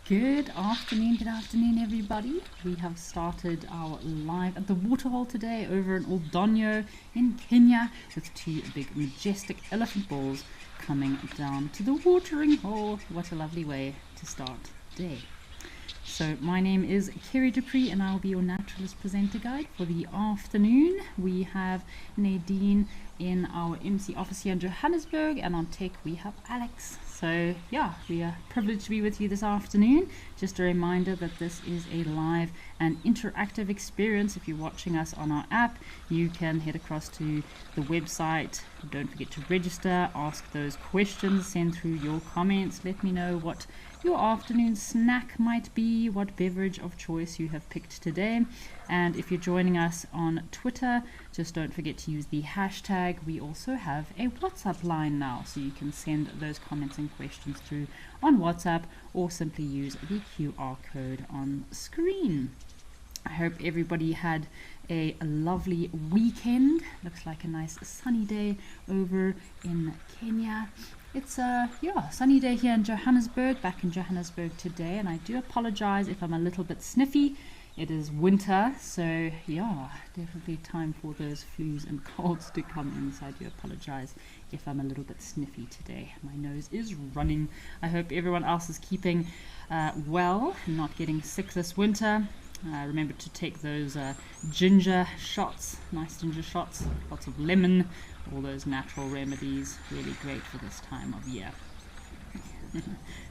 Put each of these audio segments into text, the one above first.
Good afternoon everybody. We have started our live at the waterhole today over in Oldonyo in Kenya with two big majestic elephant bulls coming down to the watering hole. What a lovely way to start the day. So my name is Kerry Dupree and I'll be your naturalist presenter guide for the afternoon. We have Nadine in our MC office here in Johannesburg, and on tech we have Alex. So yeah, we are privileged to be with you this afternoon. Just a reminder that this is a live and interactive experience. If you're watching us on our app, you can head across to the website. Don't forget to register, ask those questions, send through your comments, let me know what your afternoon snack might be, what beverage of choice you have picked today. And if you're joining us on Twitter, just don't forget to use the hashtag. We also have a WhatsApp line now, so you can send those comments and questions through on WhatsApp or simply use the QR code on screen. I hope everybody had a lovely weekend. Looks like a nice sunny day over in Kenya. It's a sunny day here in Johannesburg, back in Johannesburg today, and I do apologize if I'm a little bit sniffy. It is winter, so yeah, definitely time for those flus and colds to come in, so I do apologize if I'm a little bit sniffy today. My nose is running. I hope everyone else is keeping well and not getting sick this winter. Remember to take those ginger shots, nice ginger shots, lots of lemon, all those natural remedies, really great for this time of year.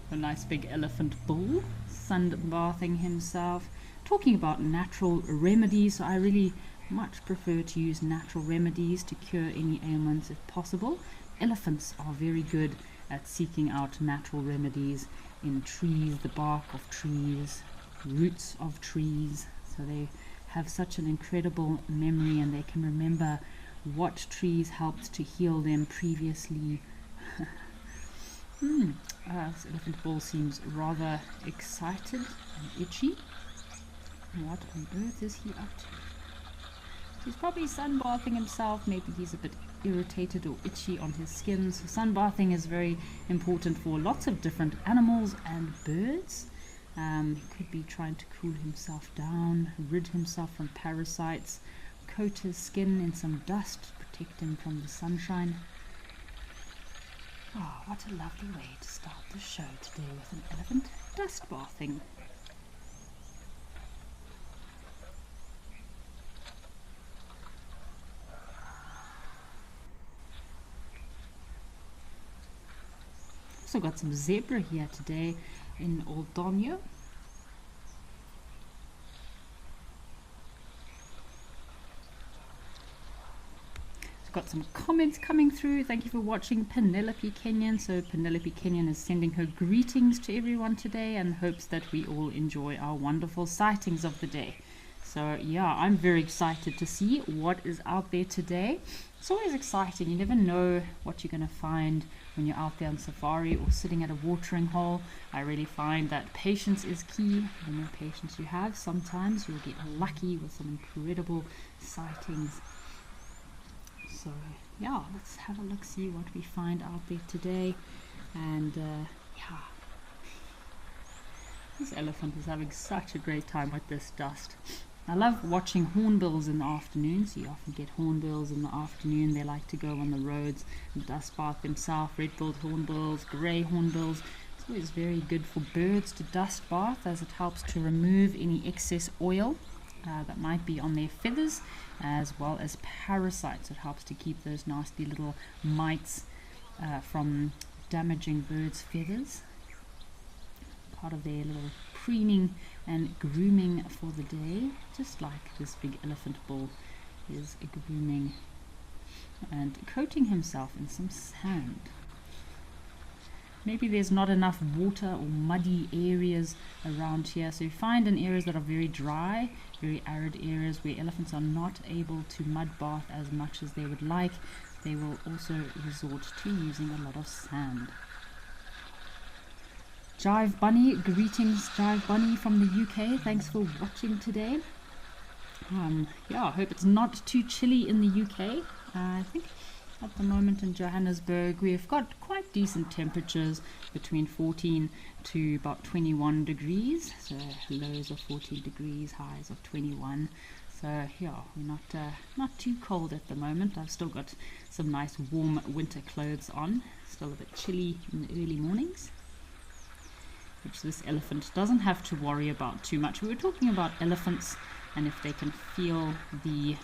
A nice big elephant bull, sunbathing himself. Talking about natural remedies, so I really much prefer to use natural remedies to cure any ailments if possible. Elephants are very good at seeking out natural remedies in trees, the bark of trees, roots of trees, so they have such an incredible memory and they can remember what trees helped to heal them previously. This elephant bull seems rather excited and itchy. What on earth is he up to? He's probably sunbathing himself. Maybe he's a bit irritated or itchy on his skin. So sunbathing is very important for lots of different animals and birds. He could be trying to cool himself down, rid himself from parasites, coat his skin in some dust to protect him from the sunshine. Oh, what a lovely way to start the show today with an elephant dust bathing. Also got some zebra here today in Oldonyo. Got some comments coming through. Thank you for watching, Penelope Kenyon. So Penelope Kenyon is sending her greetings to everyone today and hopes that we all enjoy our wonderful sightings of the day. So yeah, I'm very excited to see what is out there today. It's always exciting. You never know what you're going to find when you're out there on safari or sitting at a watering hole. I really find that patience is key. The more patience you have, sometimes you'll get lucky with some incredible sightings. So yeah, let's have a look, see what we find out there today. And yeah, this elephant is having such a great time with this dust. I love watching hornbills in the afternoon. So you often get hornbills in the afternoon. They like to go on the roads and dust bath themselves. Red-billed hornbills, grey hornbills. It's always very good for birds to dust bath, as it helps to remove any excess oil that might be on their feathers, as well as parasites. It helps to keep those nasty little mites from damaging birds' feathers. Part of their little preening and grooming for the day, just like this big elephant bull is grooming and coating himself in some sand. Maybe there's not enough water or muddy areas around here, so you find in areas that are very dry, very arid areas where elephants are not able to mud bath as much as they would like, they will also resort to using a lot of sand. Jive Bunny, greetings Jive Bunny from the UK, thanks for watching today. I hope it's not too chilly in the UK. I think at the moment in Johannesburg we've got quite decent temperatures between 14 to about 21 degrees, so lows of 14 degrees, highs of 21. So yeah, we're not too cold at the moment. I've still got some nice warm winter clothes on, still a bit chilly in the early mornings, which this elephant doesn't have to worry about too much. We were talking about elephants and if they can feel the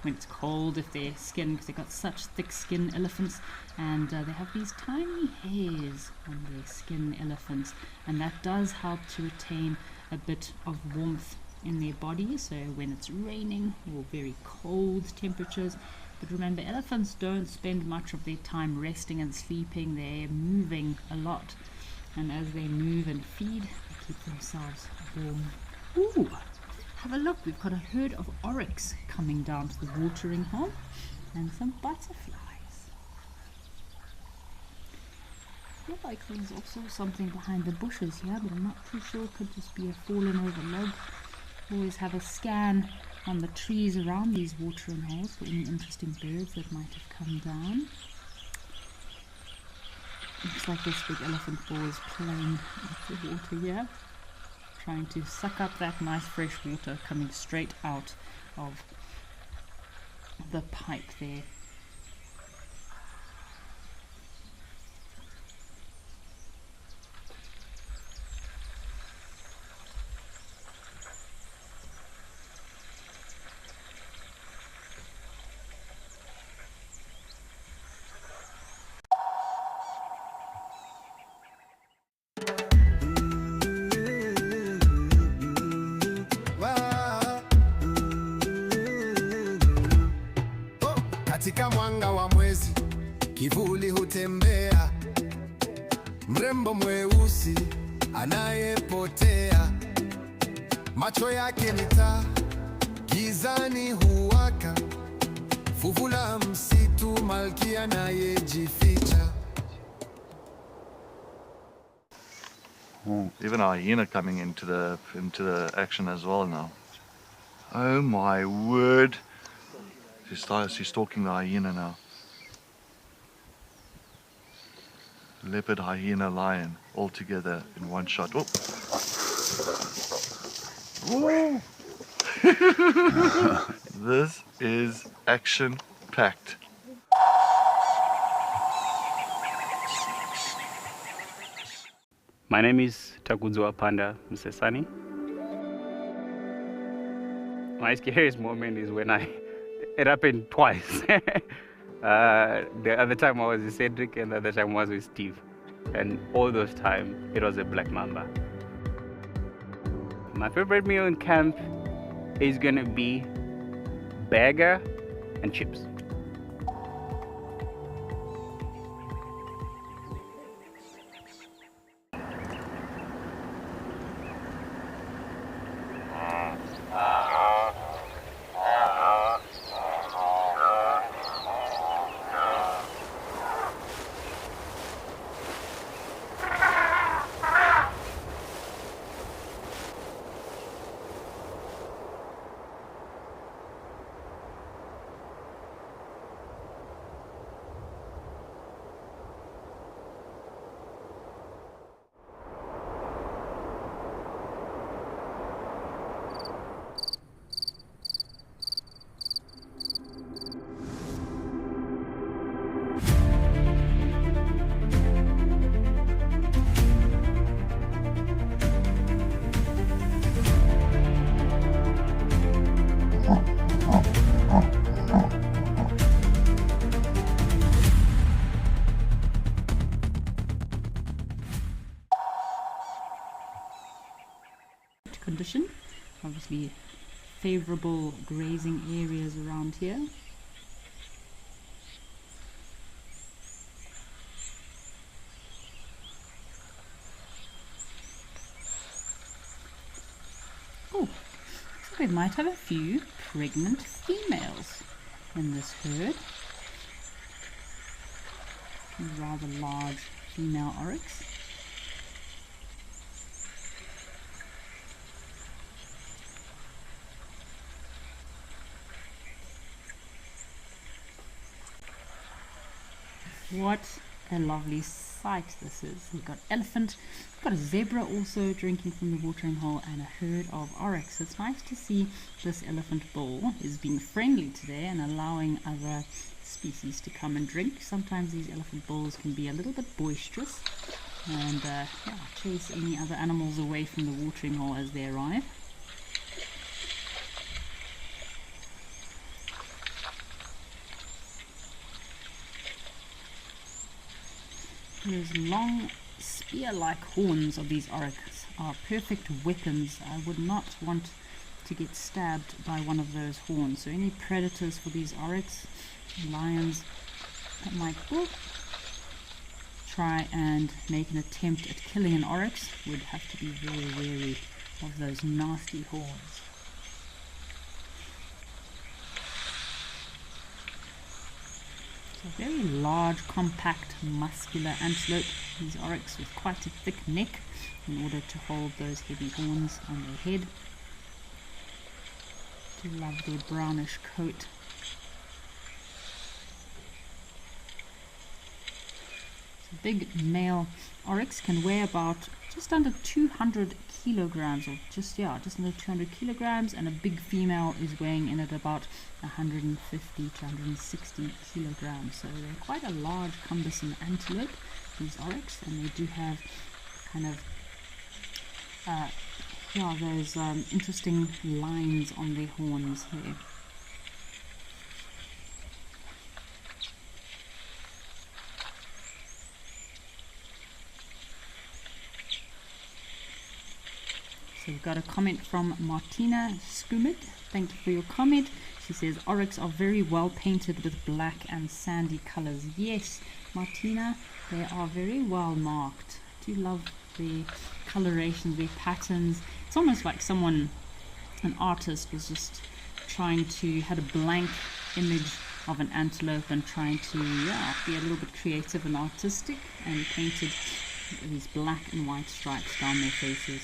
when it's cold, if their skin, because they've got such thick skin, elephants, and they have these tiny hairs on their skin, elephants, and that does help to retain a bit of warmth in their body, so when it's raining or very cold temperatures. But remember, elephants don't spend much of their time resting and sleeping, they're moving a lot, and as they move and feed, they keep themselves warm. Ooh! Have a look, we've got a herd of oryx coming down to the watering hole and some butterflies. I feel like there's also something behind the bushes here, but I'm not too sure. It could just be a fallen over log. Always have a scan on the trees around these watering holes for any interesting birds that might have come down. Looks like this big elephant ball is playing with the water here, trying to suck up that nice fresh water coming straight out of the pipe there. Katika mwanga wa mwezi, kivuli hutembea, mrembo mweusi anayepotea, macho yake ni taa, gizani huwaka, fuvu la msitu, malkia anayejificha. Oh, even a hyena coming into the action as well now. Oh my word! She's stalking the hyena now. Leopard, hyena, lion, all together in one shot. Oh! Whoa. This is action-packed. My name is Takuzwa Panda Msesani. My scariest moment is when it happened twice. The other time I was with Cedric and the other time I was with Steve. And all those times it was a black mamba. My favorite meal in camp is gonna be burger and chips. Condition, obviously favorable grazing areas around here. We might have a few pregnant females in this herd. A rather large female oryx. What a lovely sight this is. We've got elephant, we've got a zebra also drinking from the watering hole, and a herd of oryx. It's nice to see this elephant bull is being friendly today and allowing other species to come and drink. Sometimes these elephant bulls can be a little bit boisterous and chase any other animals away from the watering hole as they arrive. Those long spear-like horns of these oryx are perfect weapons. I would not want to get stabbed by one of those horns. So any predators for these oryx, lions that might try and make an attempt at killing an oryx would have to be very wary of those nasty horns. A very large, compact, muscular antelope. These oryx with quite a thick neck in order to hold those heavy horns on their head. Do love their brownish coat. A big male oryx can weigh about just under 200 kilograms, or just under 200 kilograms, and a big female is weighing in at about 150 to 160 kilograms. So they're quite a large, cumbersome antelope, these oryx, and they do have kind of those interesting lines on their horns here. So we've got a comment from Martina Skumit. Thank you for your comment. She says oryx are very well painted with black and sandy colors. Yes, Martina, they are very well marked. I do love the colorations, their patterns. It's almost like an artist was just had a blank image of an antelope and trying to be a little bit creative and artistic, and painted these black and white stripes down their faces.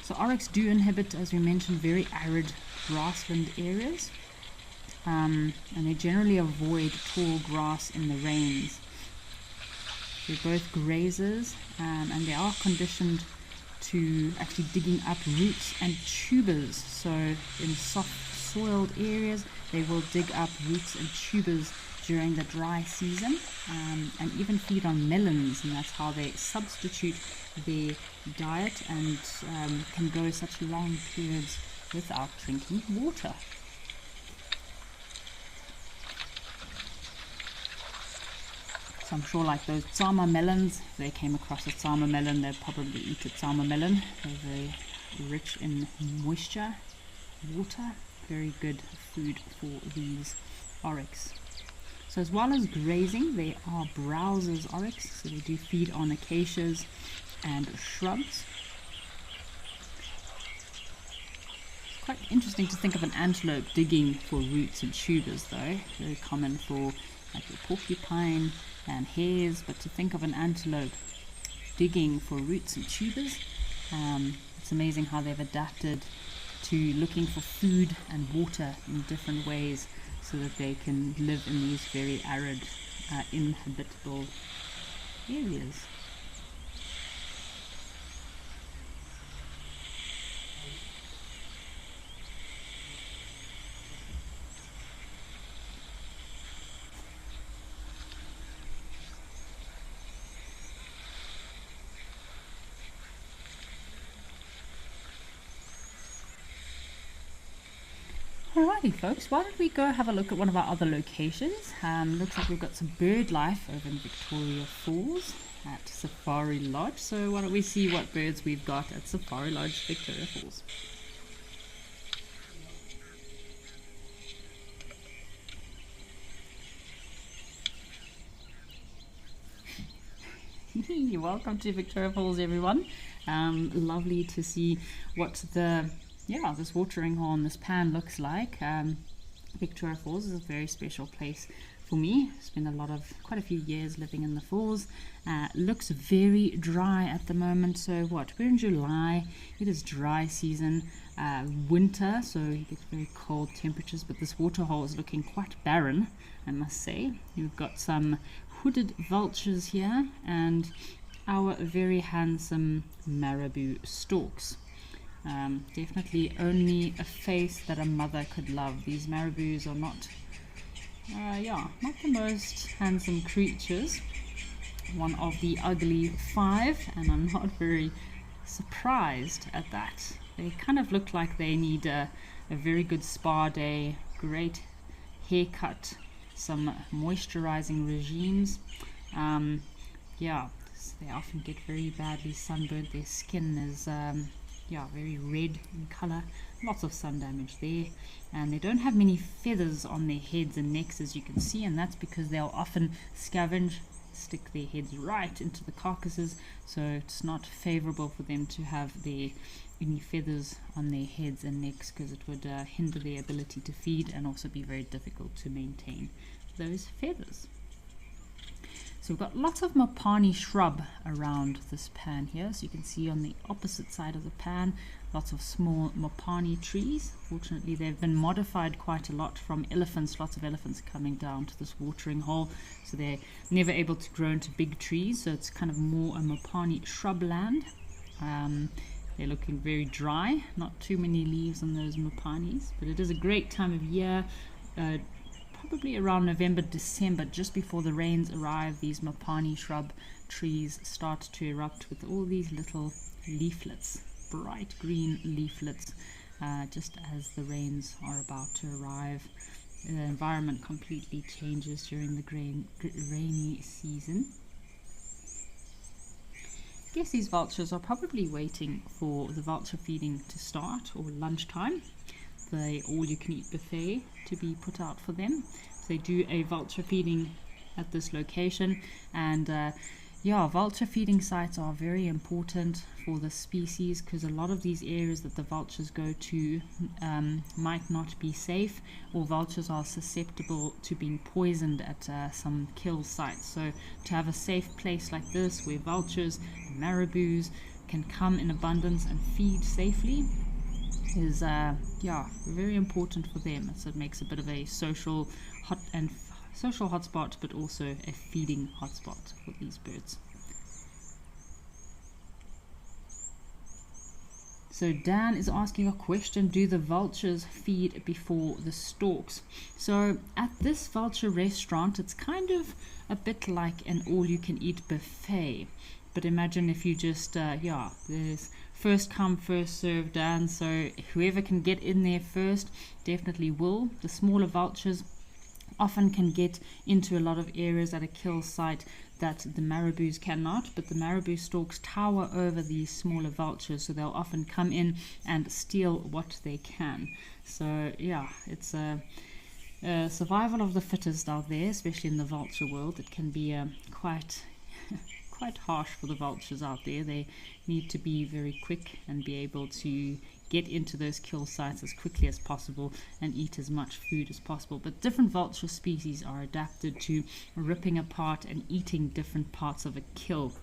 So oryx do inhabit, as we mentioned, very arid grassland areas, and they generally avoid tall grass in the rains. They're both grazers, and they are conditioned to actually digging up roots and tubers. So in soft soiled areas, they will dig up roots and tubers during the dry season, and even feed on melons, and that's how they substitute their diet and can go such long periods without drinking water. So I'm sure, like those tsama melons, if they came across a tsama melon, they'd probably eat a tsama melon. They're very rich in moisture, water, very good food for these oryx. So as well as grazing, they are browsers oryx, so they do feed on acacias and shrubs. It's quite interesting to think of an antelope digging for roots and tubers though. Very common for like the porcupine and hares, but to think of an antelope digging for roots and tubers, it's amazing how they've adapted to looking for food and water in different ways so that they can live in these very arid, inhabitable areas. Alrighty folks, why don't we go have a look at one of our other locations. Looks like we've got some bird life over in Victoria Falls at Safari Lodge. So why don't we see what birds we've got at Safari Lodge, Victoria Falls. Welcome to Victoria Falls everyone. Lovely to see what this watering hole in this pan looks like. Victoria Falls is a very special place for me. Spent quite a few years living in the falls. Looks very dry at the moment. So we're in July. It is dry season, winter, so you get very cold temperatures. But this waterhole is looking quite barren, I must say. You've got some hooded vultures here and our very handsome marabou storks. Definitely only a face that a mother could love. These marabous are not the most handsome creatures. One of the ugly 5, and I'm not very surprised at that. They kind of look like they need a very good spa day, great haircut, some moisturizing regimes. They often get very badly sunburned. Their skin is very red in color, lots of sun damage there, and they don't have many feathers on their heads and necks, as you can see, and that's because they'll often scavenge, stick their heads right into the carcasses, so it's not favorable for them to have any feathers on their heads and necks, because it would hinder their ability to feed and also be very difficult to maintain those feathers. So we've got lots of mopani shrub around this pan here. So you can see on the opposite side of the pan, lots of small mopani trees. Fortunately, they've been modified quite a lot from elephants, lots of elephants coming down to this watering hole. So they're never able to grow into big trees. So it's kind of more a mopani shrubland. They're looking very dry, not too many leaves on those mopanis, but it is a great time of year. Probably around November, December, just before the rains arrive, these mopani shrub trees start to erupt with all these little leaflets, bright green leaflets, just as the rains are about to arrive. The environment completely changes during the rainy season. I guess these vultures are probably waiting for the vulture feeding to start, or lunchtime, the all-you-can-eat buffet to be put out for them. So they do a vulture feeding at this location, and vulture feeding sites are very important for the species, because a lot of these areas that the vultures go to might not be safe, or vultures are susceptible to being poisoned at some kill sites. So to have a safe place like this where vultures and marabous can come in abundance and feed safely is very important for them. So it makes a bit of a social hotspot, but also a feeding hotspot for these birds. So Dan is asking a question: do the vultures feed before the storks? So at this vulture restaurant, it's kind of a bit like an all-you-can-eat buffet. But imagine if you just, there's first come, first served, Dan. So whoever can get in there first definitely will. The smaller vultures often can get into a lot of areas at a kill site that the marabous cannot, but the marabou storks tower over these smaller vultures, so they'll often come in and steal what they can. So it's a survival of the fittest out there, especially in the vulture world. It can be quite harsh for the vultures out there. They need to be very quick and be able to get into those kill sites as quickly as possible and eat as much food as possible. But different vulture species are adapted to ripping apart and eating different parts of a kill.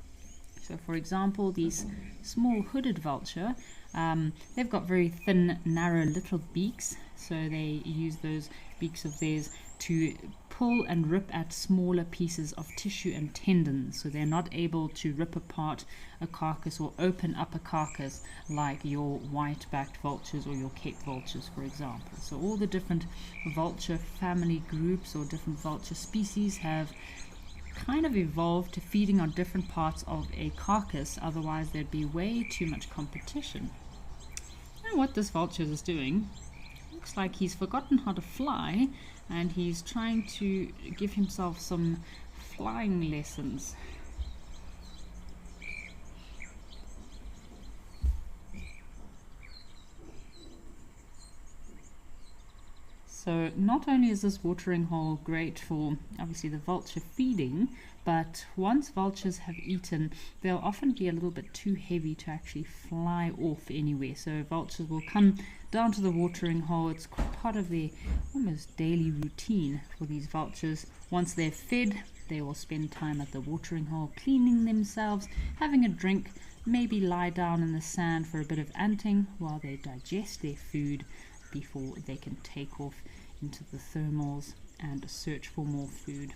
So for example, these small hooded vulture, they've got very thin, narrow little beaks, so they use those beaks of theirs to pull and rip at smaller pieces of tissue and tendons, so they're not able to rip apart a carcass or open up a carcass like your white-backed vultures or your cape vultures, for example. So all the different vulture family groups or different vulture species have kind of evolved to feeding on different parts of a carcass, otherwise there'd be way too much competition. And what this vulture is doing, looks like he's forgotten how to fly, and he's trying to give himself some flying lessons. So not only is this watering hole great for obviously the vulture feeding, but once vultures have eaten, they'll often be a little bit too heavy to actually fly off anywhere. So vultures will come down to the watering hole. It's part of their almost daily routine for these vultures. Once they're fed, they will spend time at the watering hole cleaning themselves, having a drink, maybe lie down in the sand for a bit of anting while they digest their food before they can take off into the thermals and search for more food.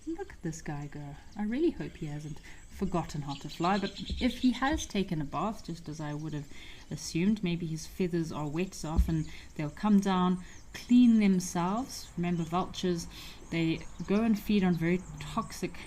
Look at this guy go. I really hope he hasn't forgotten how to fly, but if he has taken a bath, just as I would have assumed, maybe his feathers are wet, so often they'll come down, clean themselves. Remember, vultures, they go and feed on very toxic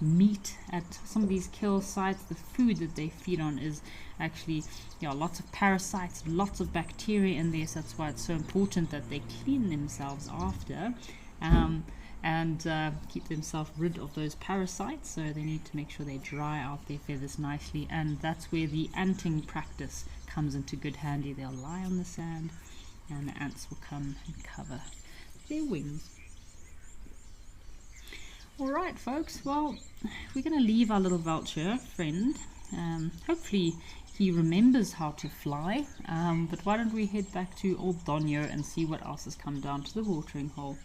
meat at some of these kill sites. The food that they feed on is actually lots of parasites, lots of bacteria in there, so that's why it's so important that they clean themselves after and keep themselves rid of those parasites. So they need to make sure they dry out their feathers nicely, and that's where the anting practice comes into good handy. They'll lie on the sand and the ants will come and cover their wings. Alright folks, well, we're going to leave our little vulture friend. Hopefully he remembers how to fly, but why don't we head back to old Donio and see what else has come down to the watering hole.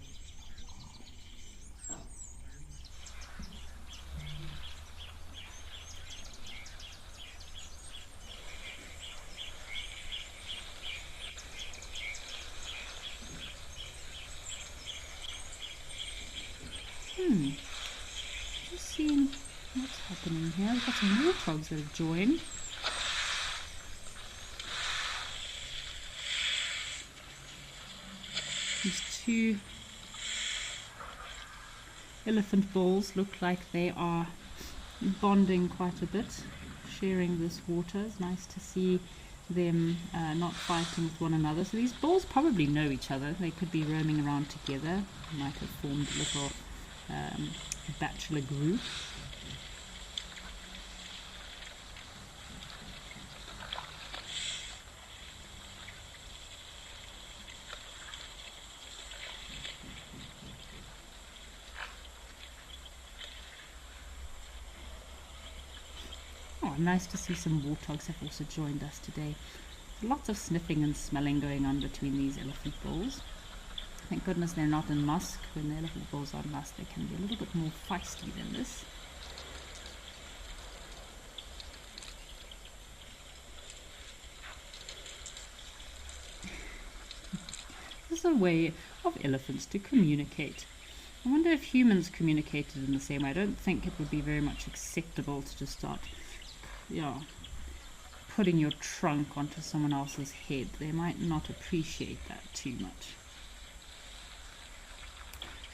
Just seeing what's happening here. We've got some warthogs that have joined. These two elephant bulls look like they are bonding quite a bit, sharing this water. It's nice to see them not fighting with one another. So these bulls probably know each other. They could be roaming around together. They might have formed a little bachelor group. Oh, nice to see some warthogs have also joined us today. Lots of sniffing and smelling going on between these elephant bulls. Thank goodness they're not in musk. When the elephant bulls are in musk, they can be a little bit more feisty than this. This is a way of elephants to communicate. I wonder if humans communicated in the same way. I don't think it would be very much acceptable to just start putting your trunk onto someone else's head. They might not appreciate that too much.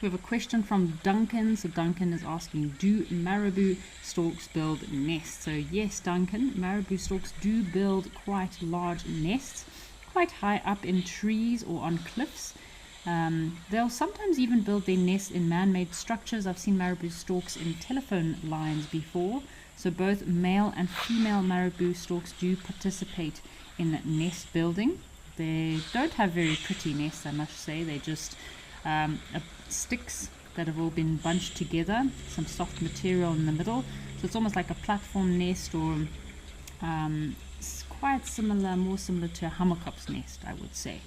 We have a question from Duncan. So Duncan is asking, do marabou storks build nests? So yes, Duncan, marabou storks do build quite large nests, quite high up in trees or on cliffs. They'll sometimes even build their nests in man-made structures. I've seen marabou storks in telephone lines before. So both male and female marabou storks do participate in nest building. They don't have very pretty nests, I must say. They're just sticks that have all been bunched together, some soft material in the middle. So it's almost like a platform nest, or it's quite similar, more similar to a hammerkop's nest, I would say.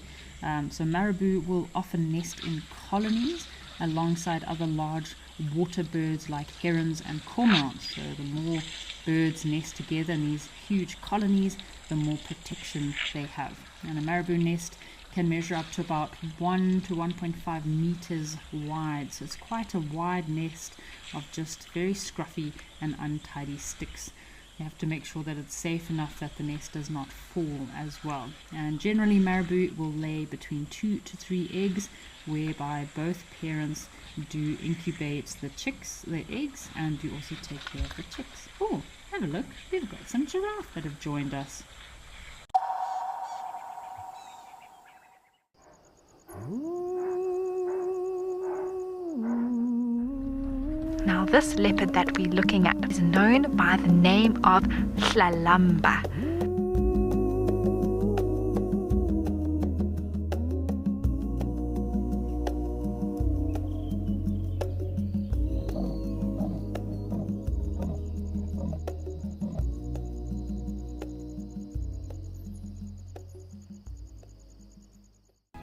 So marabou will often nest in colonies alongside other large water birds like herons and cormorants. So the more birds nest together in these huge colonies, the more protection they have. And a marabou nest can measure up to about 1 to 1.5 meters wide. So it's quite a wide nest of just very scruffy and untidy sticks. You have to make sure that it's safe enough that the nest does not fall as well. And generally marabou will lay between 2 to 3 eggs, whereby both parents do incubate the eggs, and do also take care of the chicks. Oh, have a look, we've got some giraffe that have joined us. Now this leopard that we're looking at is known by the name of Hlalamba.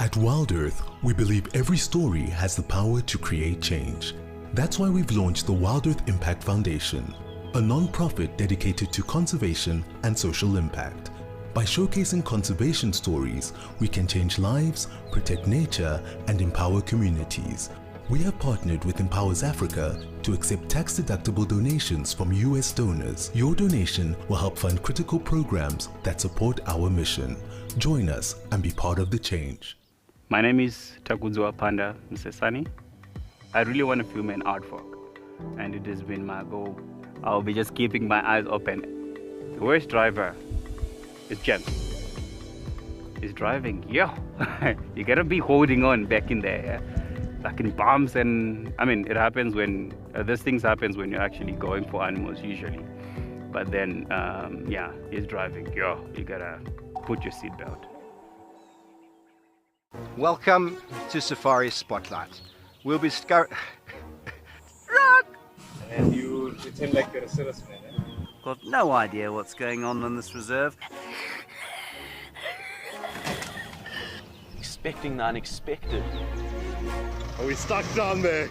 At Wild Earth, we believe every story has the power to create change. That's why we've launched the Wild Earth Impact Foundation, a non-profit dedicated to conservation and social impact. By showcasing conservation stories, we can change lives, protect nature, and empower communities. We have partnered with Empowers Africa to accept tax-deductible donations from US donors. Your donation will help fund critical programs that support our mission. Join us and be part of the change. My name is Takuzwa Panda Nsesani. I really want to film an art fork, and it has been my goal. I'll be just keeping my eyes open. The worst driver is James. He's driving, yeah. You gotta be holding on back in there, yeah? Like in bumps, and I mean, it happens when, these things happens when you're actually going for animals usually. But then, yeah, he's driving, yeah, you gotta put your seatbelt. Welcome to Safari Spotlight. We'll be And you pretend like you're a citizen, eh? Got no idea what's going on in this reserve. Expecting the unexpected. Are we stuck down there?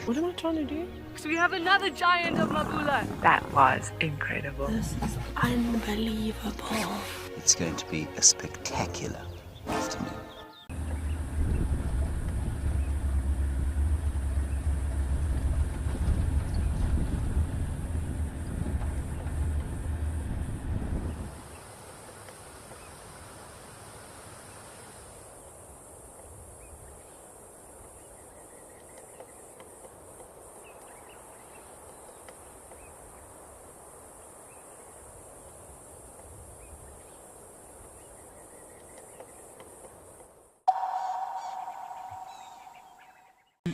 What am I trying to do? So we have another giant of Mabula. That was incredible. This is unbelievable. It's going to be a spectacular afternoon.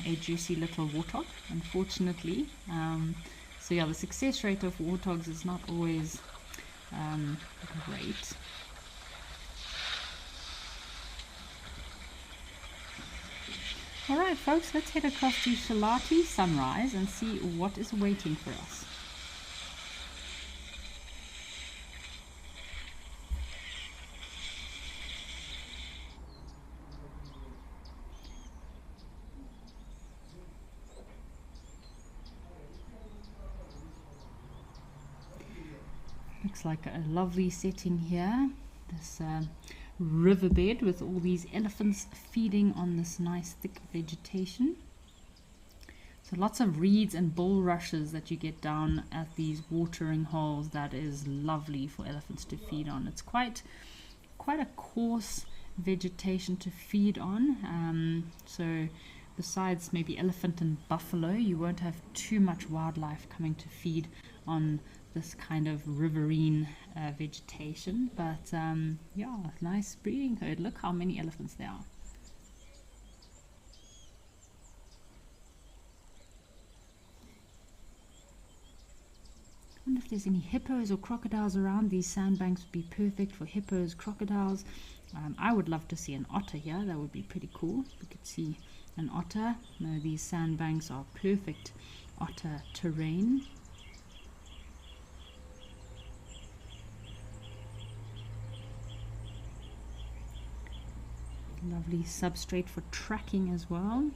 A juicy little warthog, unfortunately. So yeah, the success rate of warthogs is not always great. Alright folks, let's head across to Shalati Sunrise and see what is waiting for us. Looks like a lovely setting here. This riverbed with all these elephants feeding on this nice thick vegetation. So lots of reeds and bulrushes that you get down at these watering holes. That is lovely for elephants to feed on. It's quite a coarse vegetation to feed on. So besides maybe elephant and buffalo, you won't have too much wildlife coming to feed on this kind of riverine vegetation, but yeah, nice breeding herd. Look how many elephants there are. I wonder if there's any hippos or crocodiles around. These sandbanks would be perfect for hippos, crocodiles. I would love to see an otter here. That would be pretty cool. We could see an otter. No, these sandbanks are perfect otter terrain. Lovely substrate for tracking as well.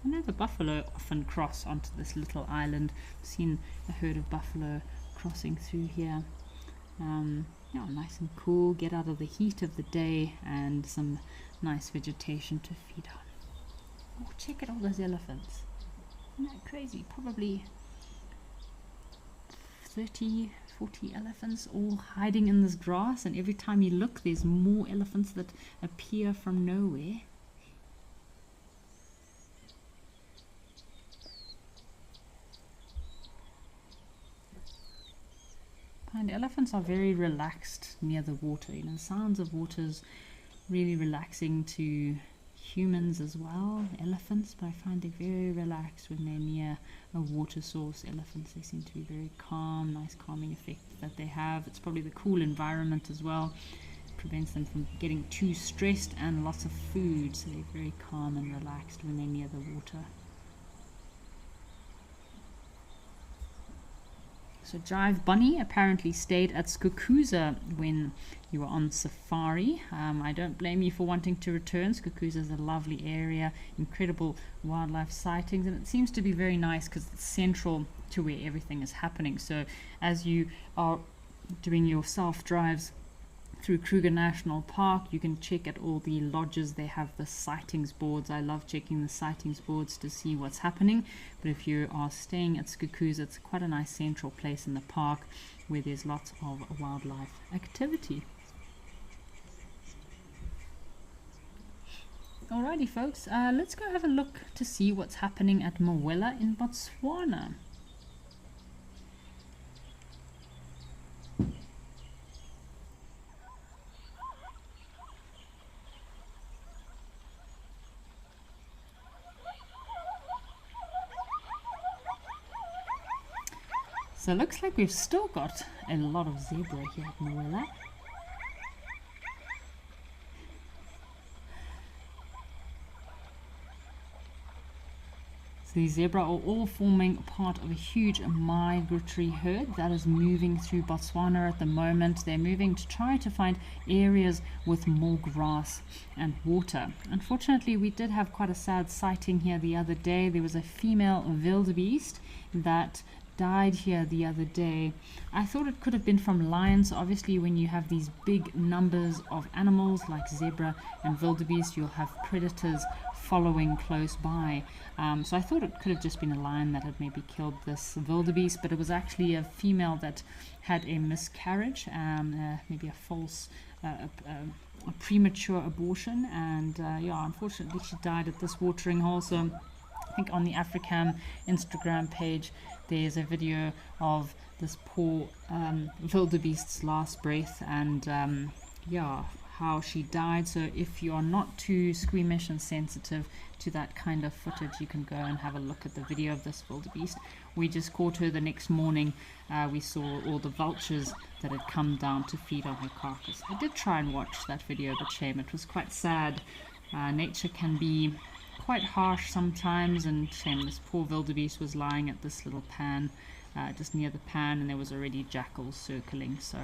I know the buffalo often cross onto this little island. I've seen a herd of buffalo crossing through here. Yeah, nice and cool, get out of the heat of the day, and some nice vegetation to feed on. Oh, check out all those elephants. Isn't that crazy? Probably 30, 40 elephants all hiding in this grass, and every time you look there's more elephants that appear from nowhere. And elephants are very relaxed near the water. You know, the sounds of water is really relaxing to humans as well, elephants, but I find they're very relaxed when they're near a water source. Elephants, they seem to be very calm, nice calming effect that they have. It's probably the cool environment as well. It prevents them from getting too stressed, and lots of food, so they're very calm and relaxed when they're near the water. So Jive Bunny apparently stayed at Skukuza when you were on safari. I don't blame you for wanting to return. Skukuza is a lovely area, incredible wildlife sightings, and it seems to be very nice because it's central to where everything is happening. So as you are doing your self-drives through Kruger National Park, you can check at all the lodges. They have the sightings boards. I love checking the sightings boards to see what's happening. But if you are staying at Skukuza, it's quite a nice central place in the park where there's lots of wildlife activity. Alrighty folks, let's go have a look to see what's happening at Mawela in Botswana. So it looks like we've still got a lot of zebra here at Mawela. So these zebra are all forming part of a huge migratory herd that is moving through Botswana at the moment. They're moving to try to find areas with more grass and water. Unfortunately, we did have quite a sad sighting here the other day. There was a female wildebeest that died here the other day. I thought it could have been from lions. Obviously, when you have these big numbers of animals like zebra and wildebeest, you'll have predators following close by. So I thought it could have just been a lion that had maybe killed this wildebeest, but it was actually a female that had a miscarriage, maybe a false, a premature abortion, and yeah, unfortunately she died at this watering hole. So I think on the Africam Instagram page there's a video of this poor wildebeest's last breath, and yeah, how she died. So if you are not too squeamish and sensitive to that kind of footage, you can go and have a look at the video of this wildebeest. We just caught her the next morning. We saw all the vultures that had come down to feed on her carcass. I did try and watch that video, but shame, it was quite sad. Nature can be quite harsh sometimes, and shame, this poor wildebeest was lying at this little pan, just near the pan, and there was already jackals circling. So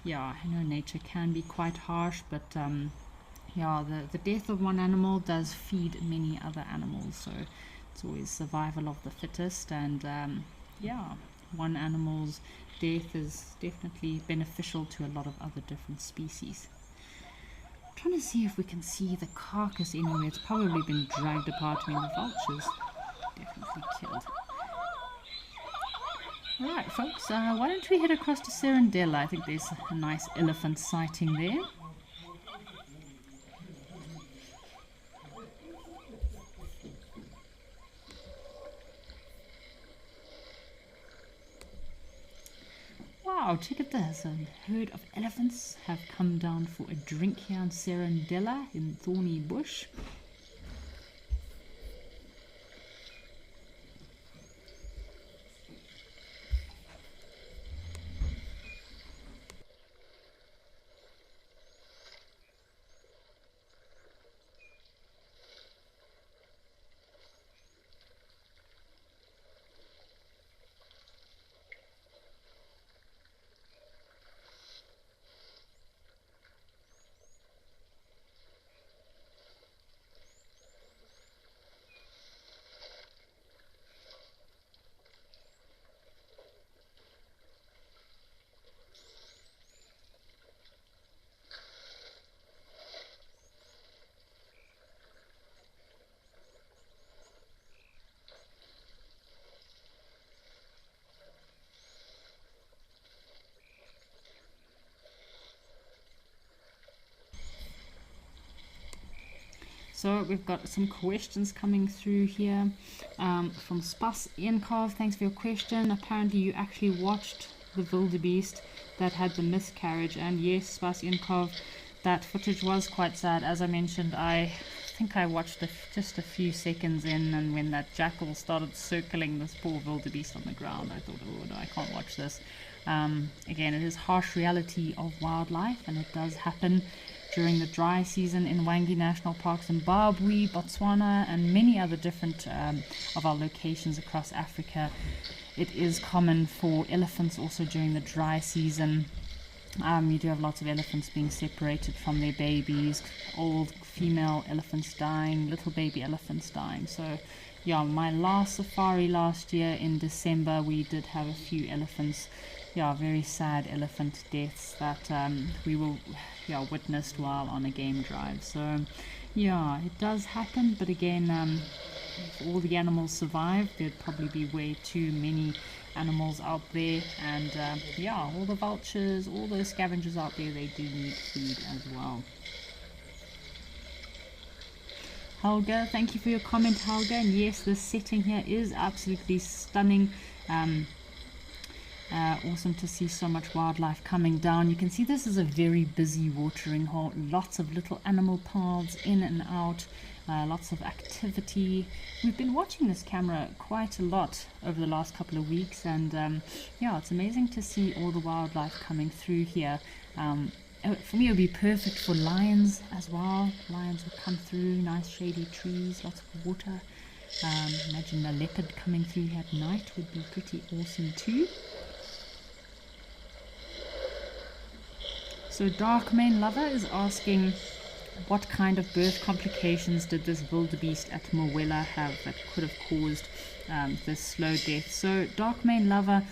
yeah, I know nature can be quite harsh, but yeah, the death of one animal does feed many other animals, so it's always survival of the fittest. And yeah, one animal's death is definitely beneficial to a lot of other different species. Trying to see if we can see the carcass anywhere. It's probably been dragged apart. I mean, the vultures definitely killed. Alright folks, why don't we head across to Serendella? I think there's a nice elephant sighting there. Wow, check at this. A herd of elephants have come down for a drink here in Serendella in Thorny Bush. So we've got some questions coming through here from Spas Iankov. Thanks for your question. Apparently you actually watched the wildebeest that had the miscarriage, and yes, Spas Iankov, that footage was quite sad. As I mentioned, I think I watched just a few seconds in, and when that jackal started circling this poor wildebeest on the ground, I thought, oh no, I can't watch this. Again, it is harsh reality of wildlife, and it does happen during the dry season in Wangi National Park, Zimbabwe, Botswana, and many other different of our locations across Africa. It is common for elephants also during the dry season. You do have lots of elephants being separated from their babies, old female elephants dying, little baby elephants dying. So yeah, my last safari last year in December, we did have a few elephants, very sad elephant deaths that we witnessed while on a game drive. So yeah, it does happen, but again, if all the animals survive, there'd probably be way too many animals out there, and all the vultures, all those scavengers out there, they do need food as well. Helga, thank you for your comment, Helga. And yes, this setting here is absolutely stunning. Awesome to see so much wildlife coming down. You can see this is a very busy watering hole, lots of little animal paths in and out, lots of activity. We've been watching this camera quite a lot over the last couple of weeks, and it's amazing to see all the wildlife coming through here. For me, it would be perfect for lions as well. Lions would come through, nice shady trees, lots of water. Imagine a leopard coming through here at night would be pretty awesome too. So Dark Mane Lover is asking, what kind of birth complications did this wildebeest at Mwela have that could have caused this slow death? So Dark Mane Lover,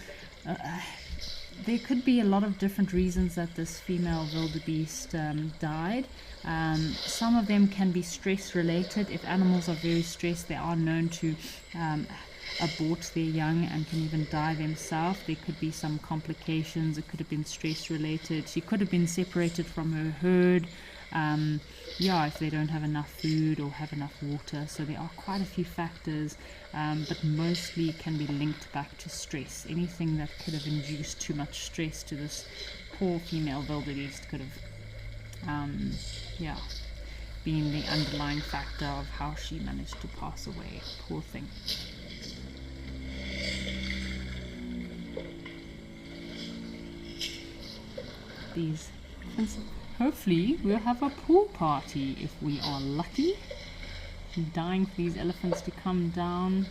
there could be a lot of different reasons that this female wildebeest died. Some of them can be stress related. If animals are very stressed, they are known to abort their young and can even die themselves. There could be some complications. It could have been stress related. She could have been separated from her herd, if they don't have enough food or have enough water. So there are quite a few factors, but mostly can be linked back to stress. Anything that could have induced too much stress to this poor female wildebeest could have been the underlying factor of how she managed to pass away. Poor thing. These, hopefully we'll have a pool party if we are lucky. I'm dying for these elephants to come down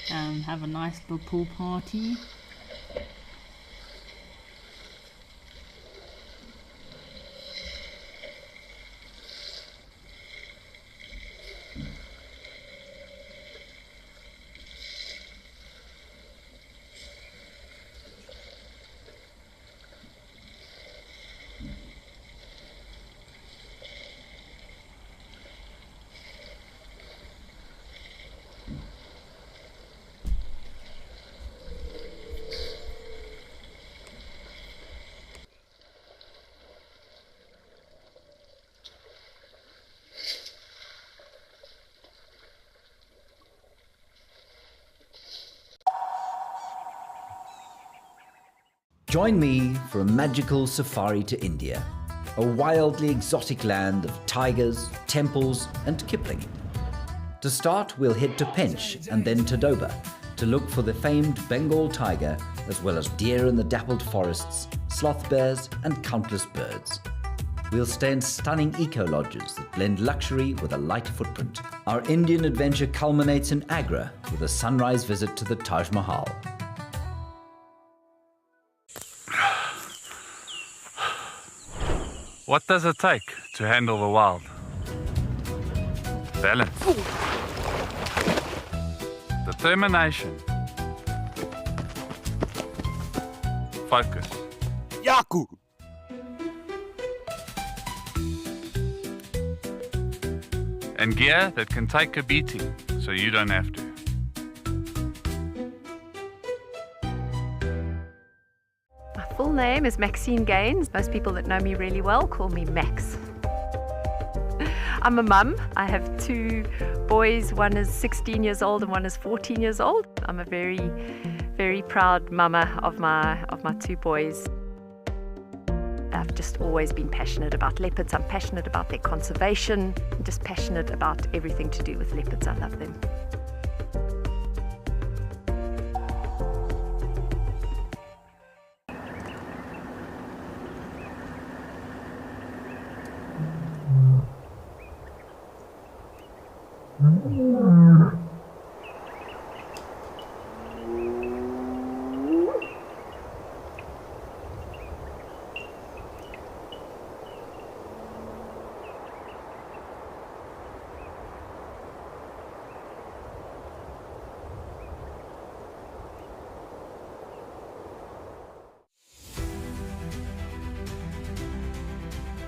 and have a nice little pool party. Join me for a magical safari to India, a wildly exotic land of tigers, temples and Kipling. To start, we'll head to Pench and then to Doba to look for the famed Bengal tiger, as well as deer in the dappled forests, sloth bears and countless birds. We'll stay in stunning eco-lodges that blend luxury with a light footprint. Our Indian adventure culminates in Agra with a sunrise visit to the Taj Mahal. What does it take to handle the wild? Balance. Determination. Focus. Yaku! And gear that can take a beating so you don't have to. My full name is Maxine Gaines. Most people that know me really well call me Max. I'm a mum. I have two boys. One is 16 years old and one is 14 years old. I'm a very, very proud mama of my two boys. I've just always been passionate about leopards. I'm passionate about their conservation. I'm just passionate about everything to do with leopards. I love them.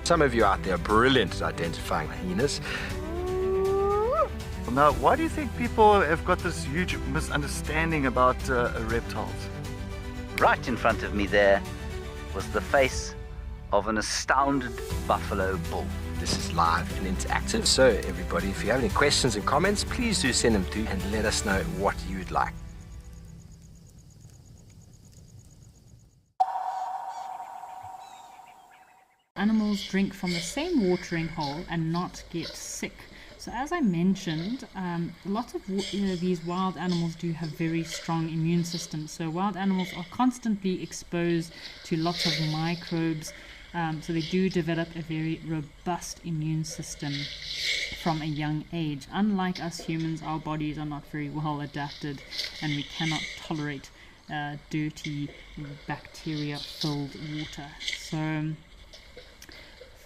Some of you out there are brilliant at identifying hyenas. Now, why do you think people have got this huge misunderstanding about reptiles? Right in front of me there was the face of an astounded buffalo bull. This is live and interactive, so everybody, if you have any questions and comments, please do send them through and let us know what you'd like. Animals drink from the same watering hole and not get sick. So as I mentioned, lots of these wild animals do have very strong immune systems. So wild animals are constantly exposed to lots of microbes, so they do develop a very robust immune system from a young age. Unlike us humans, our bodies are not very well adapted and we cannot tolerate dirty bacteria-filled water. So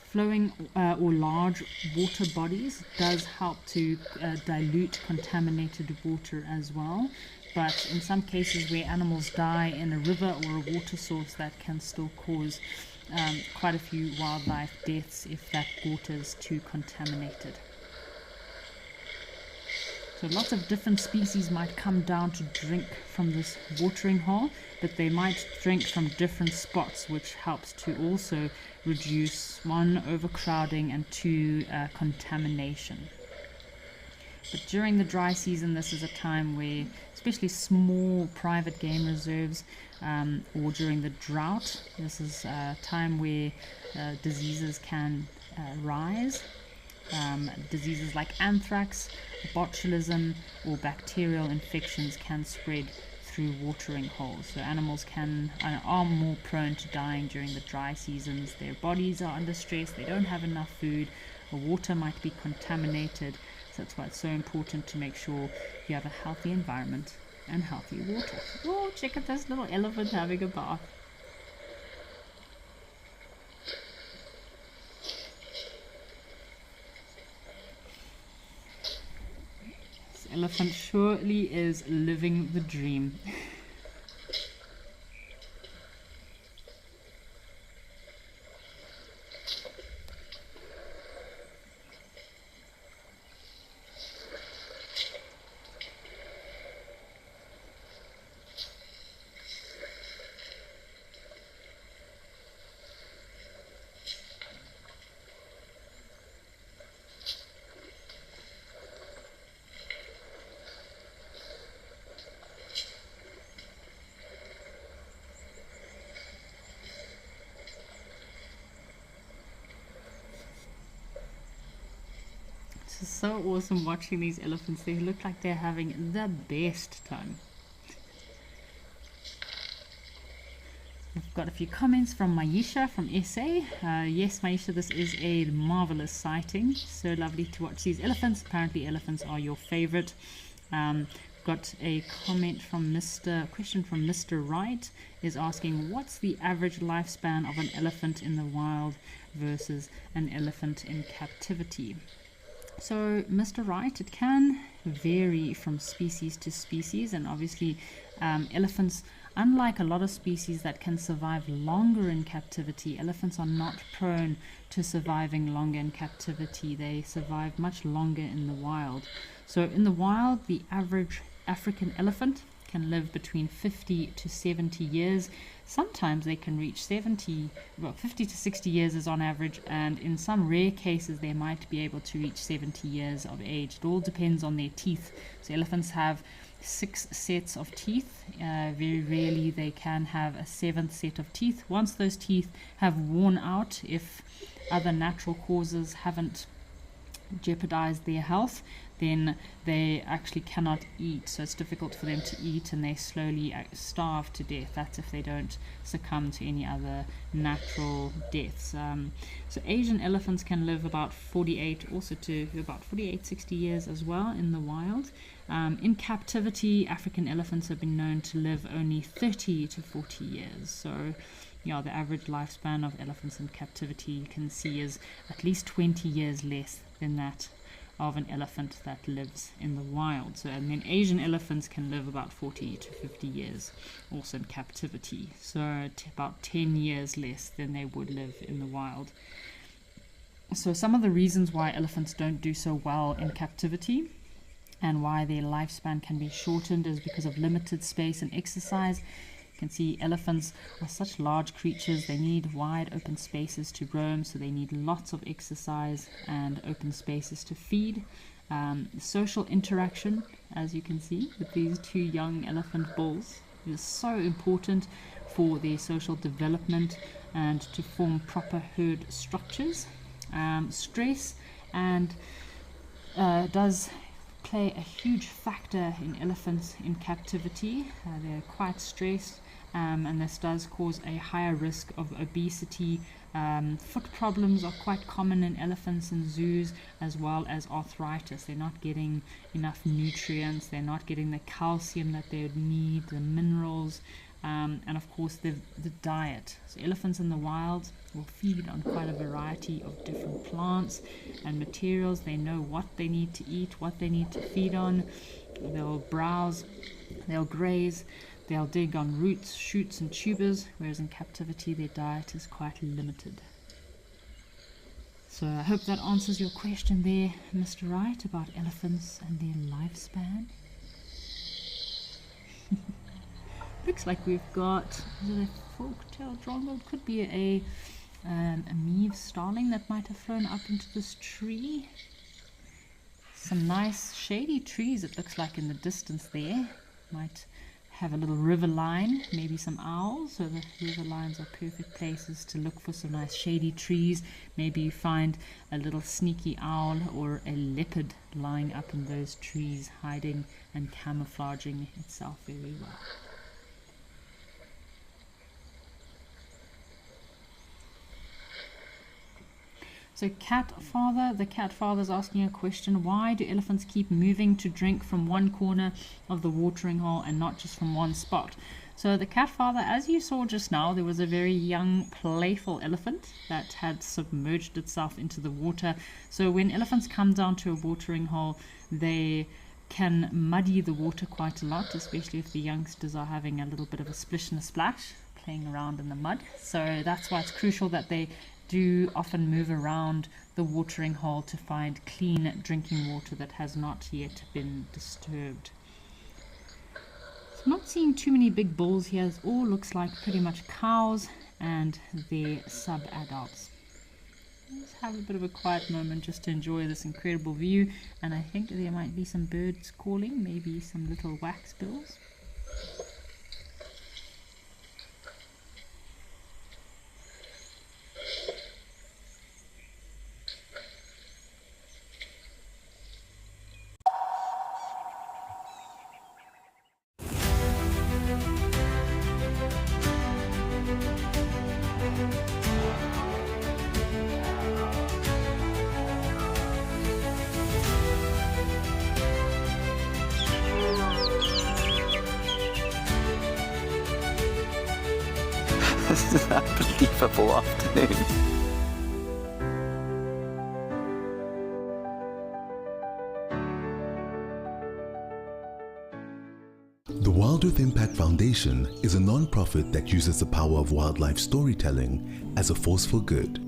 flowing or large water bodies does help to dilute contaminated water as well, but in some cases where animals die in a river or a water source, that can still cause quite a few wildlife deaths if that water is too contaminated. So lots of different species might come down to drink from this watering hole, but they might drink from different spots, which helps to also reduce, 1, overcrowding, and 2, contamination. But during the dry season, this is a time where, especially small private game reserves, or during the drought, this is a time where diseases can rise. Diseases like anthrax, botulism, or bacterial infections can spread through watering holes. So animals are more prone to dying during the dry seasons. Their bodies are under stress, they don't have enough food, the water might be contaminated. So that's why it's so important to make sure you have a healthy environment and healthy water. Oh, check out this little elephant having a bath. Elephant surely is living the dream. It's so awesome watching these elephants. They look like they're having the best time. I've got a few comments from Maisha from SA. Yes, Maisha, this is a marvelous sighting. So lovely to watch these elephants. Apparently elephants are your favorite. Got a comment from question from Mr. Wright is asking, what's the average lifespan of an elephant in the wild versus an elephant in captivity? So, Mr. Wright, it can vary from species to species, and obviously elephants, unlike a lot of species that can survive longer in captivity, elephants are not prone to surviving longer in captivity. They survive much longer in the wild. So in the wild, the average African elephant can live between 50 to 70 years. Sometimes they can reach 50 to 60 years is on average, and in some rare cases they might be able to reach 70 years of age. It all depends on their teeth. So elephants have 6 sets of teeth. Very rarely they can have a 7th set of teeth. Once those teeth have worn out, if other natural causes haven't jeopardize their health, then they actually cannot eat. So it's difficult for them to eat, and they slowly starve to death. That's if they don't succumb to any other natural deaths. So Asian elephants can live about 48, also to about 48, 60 years as well in the wild. In captivity, African elephants have been known to live only 30 to 40 years. So yeah, the average lifespan of elephants in captivity, you can see, is at least 20 years less than that of an elephant that lives in the wild. So, and then Asian elephants can live about 40 to 50 years also in captivity. So about 10 years less than they would live in the wild. So some of the reasons why elephants don't do so well in captivity and why their lifespan can be shortened is because of limited space and exercise. You can see elephants are such large creatures, they need wide open spaces to roam, so they need lots of exercise and open spaces to feed. Social interaction, as you can see with these two young elephant bulls, is so important for their social development and to form proper herd structures. Stress and does play a huge factor in elephants in captivity. They're quite stressed, and this does cause a higher risk of obesity. Foot problems are quite common in elephants in zoos, as well as arthritis. They're not getting enough nutrients, they're not getting the calcium that they would need, the minerals, and of course the diet. So elephants in the wild will feed on quite a variety of different plants and materials. They know what they need to eat, what they need to feed on. They'll browse, they'll graze, they'll dig on roots, shoots and tubers, whereas in captivity their diet is quite limited. So I hope that answers your question there, Mr. Wright, about elephants and their lifespan. Looks like we've got, is it a fork-tailed drongo? It could be a Meave starling that might have flown up into this tree. Some nice shady trees, it looks like, in the distance there. Might have a little river line, maybe some owls, so the river lines are perfect places to look for some nice shady trees. Maybe you find a little sneaky owl or a leopard lying up in those trees, hiding and camouflaging itself very well. So the cat father is asking a question: why do elephants keep moving to drink from one corner of the watering hole and not just from one spot? So the cat father, as you saw just now, there was a very young, playful elephant that had submerged itself into the water. So when elephants come down to a watering hole, they can muddy the water quite a lot, especially if the youngsters are having a little bit of a splish and a splash, playing around in the mud. So that's why it's crucial that they do often move around the watering hole to find clean drinking water that has not yet been disturbed. So I'm not seeing too many big bulls here. It all looks like pretty much cows and their sub-adults. Let's have a bit of a quiet moment just to enjoy this incredible view, and I think there might be some birds calling, maybe some little wax bills. This is an unbelievable afternoon. The Wild Earth Impact Foundation is a non-profit that uses the power of wildlife storytelling as a force for good.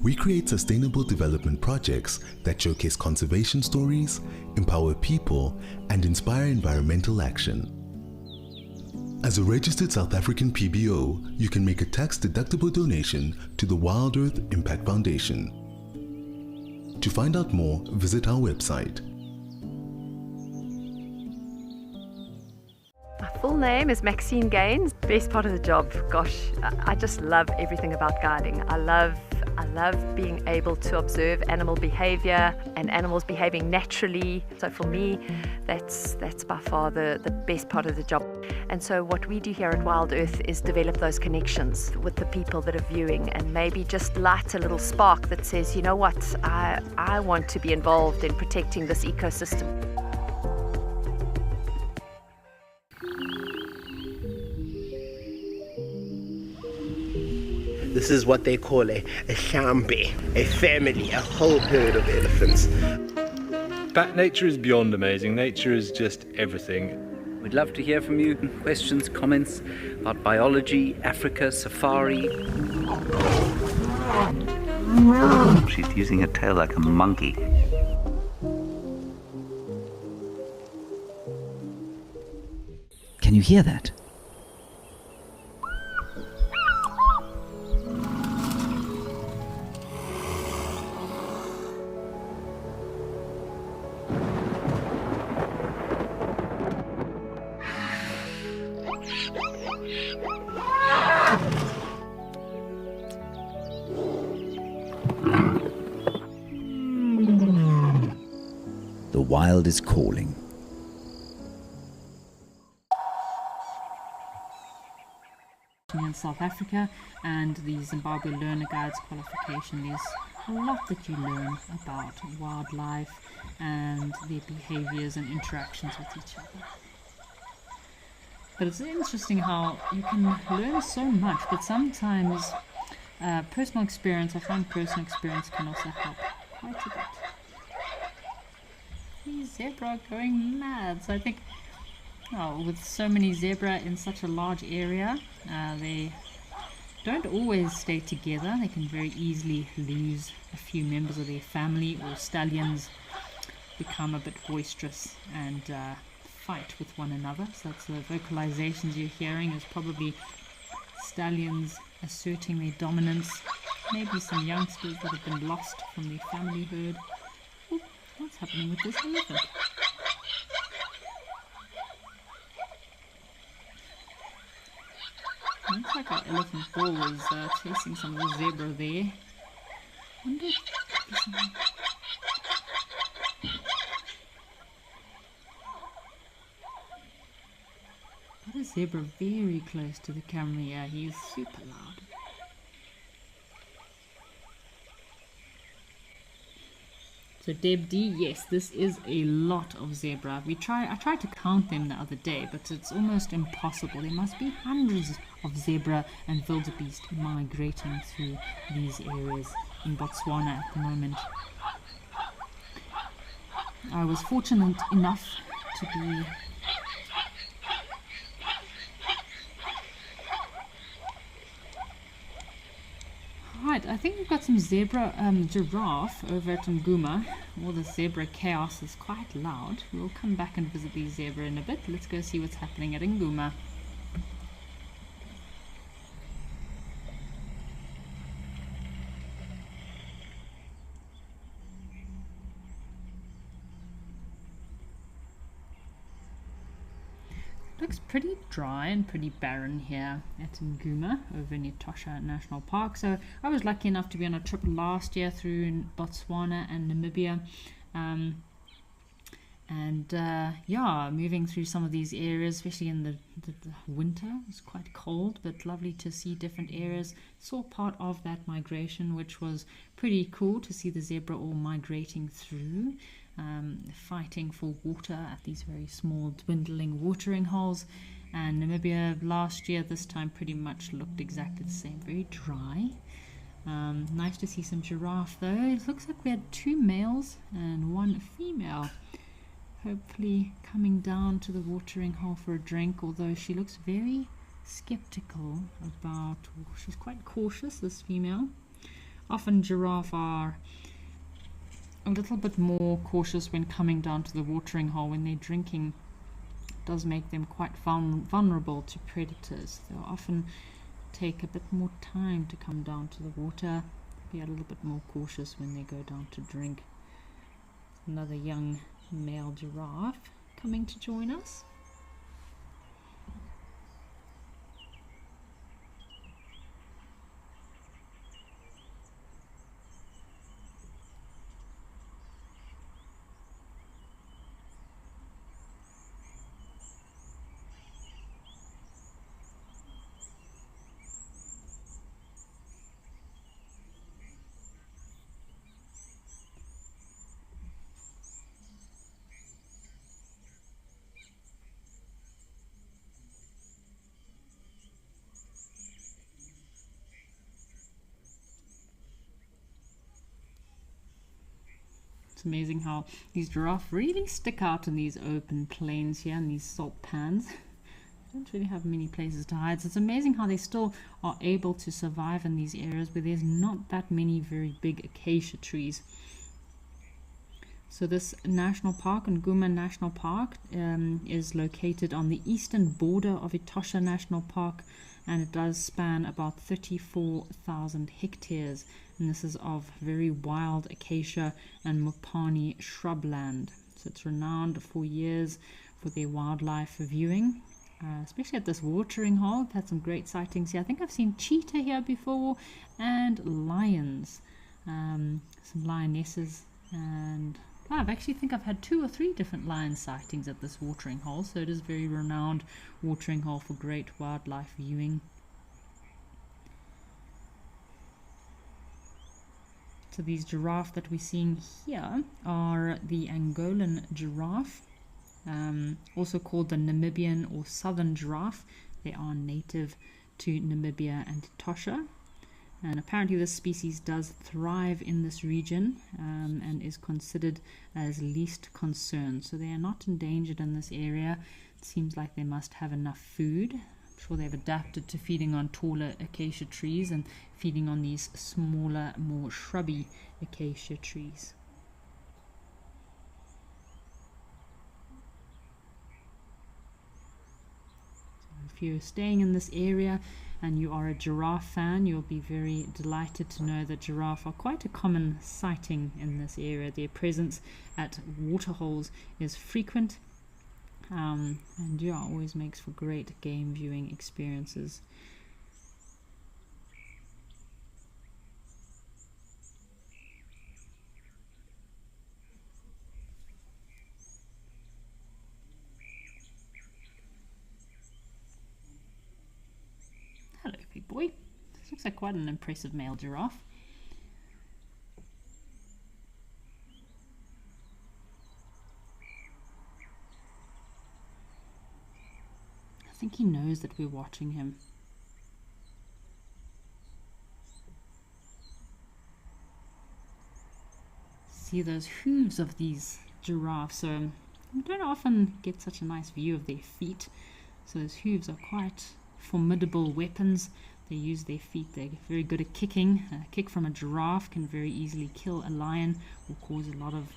We create sustainable development projects that showcase conservation stories, empower people, and inspire environmental action. As a registered South African PBO, you can make a tax-deductible donation to the Wild Earth Impact Foundation. To find out more, visit our website. My Full name is Maxine Gaines. Best part of the job, gosh, I just love everything about guiding. I love being able to observe animal behavior and animals behaving naturally. So for me, that's by far the best part of the job. And so what we do here at Wild Earth is develop those connections with the people that are viewing and maybe just light a little spark that says, you know what, I want to be involved in protecting this ecosystem. This is what they call a shambi, a family, a whole herd of elephants. But nature is beyond amazing. Nature is just everything. We'd love to hear from you. Questions, comments about biology, Africa, safari. She's using her tail like a monkey. Can you hear that? The wild is calling. In South Africa and the Zimbabwe Learner Guides qualification, there's a lot that you learn about wildlife and their behaviors and interactions with each other. But it's interesting how you can learn so much, but sometimes personal experience, I find personal experience can also help quite a bit. These zebra are going mad. So I think, with so many zebra in such a large area, they don't always stay together. They can very easily lose a few members of their family, or stallions become a bit boisterous and fight with one another. So that's the vocalizations you're hearing is probably stallions asserting their dominance. Maybe some youngsters that have been lost from their family herd. Ooh, what's happening with this elephant? Looks like our elephant bull was chasing some of the zebra there. Wonder if got a zebra very close to the camera. Yeah, he is super loud. So Deb D, yes, this is a lot of zebra. I tried to count them the other day, but it's almost impossible. There must be hundreds of zebra and wildebeest migrating through these areas in Botswana at the moment. I was fortunate enough to be right, I think we've got some zebra giraffe over at Nguma. All the zebra chaos is quite loud. We'll come back and visit these zebra in a bit. Let's go see what's happening at Nguma. Looks pretty dry and pretty barren here at Nguma over near Tosha National Park. So I was lucky enough to be on a trip last year through Botswana and Namibia, yeah, moving through some of these areas, especially in the winter. It's quite cold, but lovely to see different areas. Saw part of that migration, which was pretty cool to see the zebra all migrating through. Fighting for water at these very small dwindling watering holes. And Namibia last year, this time pretty much looked exactly the same, very dry. Nice to see some giraffe though. It looks like we had 2 males and 1 female, hopefully coming down to the watering hole for a drink, although she looks very skeptical about, she's quite cautious, this female. Often giraffe are a little bit more cautious when coming down to the watering hole. When they're drinking, it does make them quite vulnerable to predators. They'll often take a bit more time to come down to the water, be a little bit more cautious when they go down to drink. Another young male giraffe coming to join us. It's amazing how these giraffe really stick out in these open plains here, in these salt pans. They don't really have many places to hide. So it's amazing how they still are able to survive in these areas where there's not that many very big acacia trees. So this national park, Nguma National Park, is located on the eastern border of Etosha National Park, and it does span about 34,000 hectares, and this is of very wild acacia and mopani shrubland. So it's renowned for years for their wildlife viewing, especially at this watering hole. I've had some great sightings here. I think I've seen cheetah here before, and lions, some lionesses, and I actually think I've had 2 or 3 different lion sightings at this watering hole, so it is a very renowned watering hole for great wildlife viewing. So these giraffe that we're seeing here are the Angolan giraffe, also called the Namibian or southern giraffe. They are native to Namibia and Etosha. And apparently this species does thrive in this region and is considered as least concern. So they are not endangered in this area. It seems like they must have enough food. I'm sure they've adapted to feeding on taller acacia trees and feeding on these smaller, more shrubby acacia trees. So if you're staying in this area and you are a giraffe fan, you'll be very delighted to know that giraffe are quite a common sighting in this area. Their presence at waterholes is frequent, and yeah, always makes for great game viewing experiences. Hello, big boy. This looks like quite an impressive male giraffe. I think he knows that we're watching him. See those hooves of these giraffes. So we don't often get such a nice view of their feet. So those hooves are quite formidable weapons. They use their feet. They're very good at kicking. A kick from a giraffe can very easily kill a lion or cause a lot of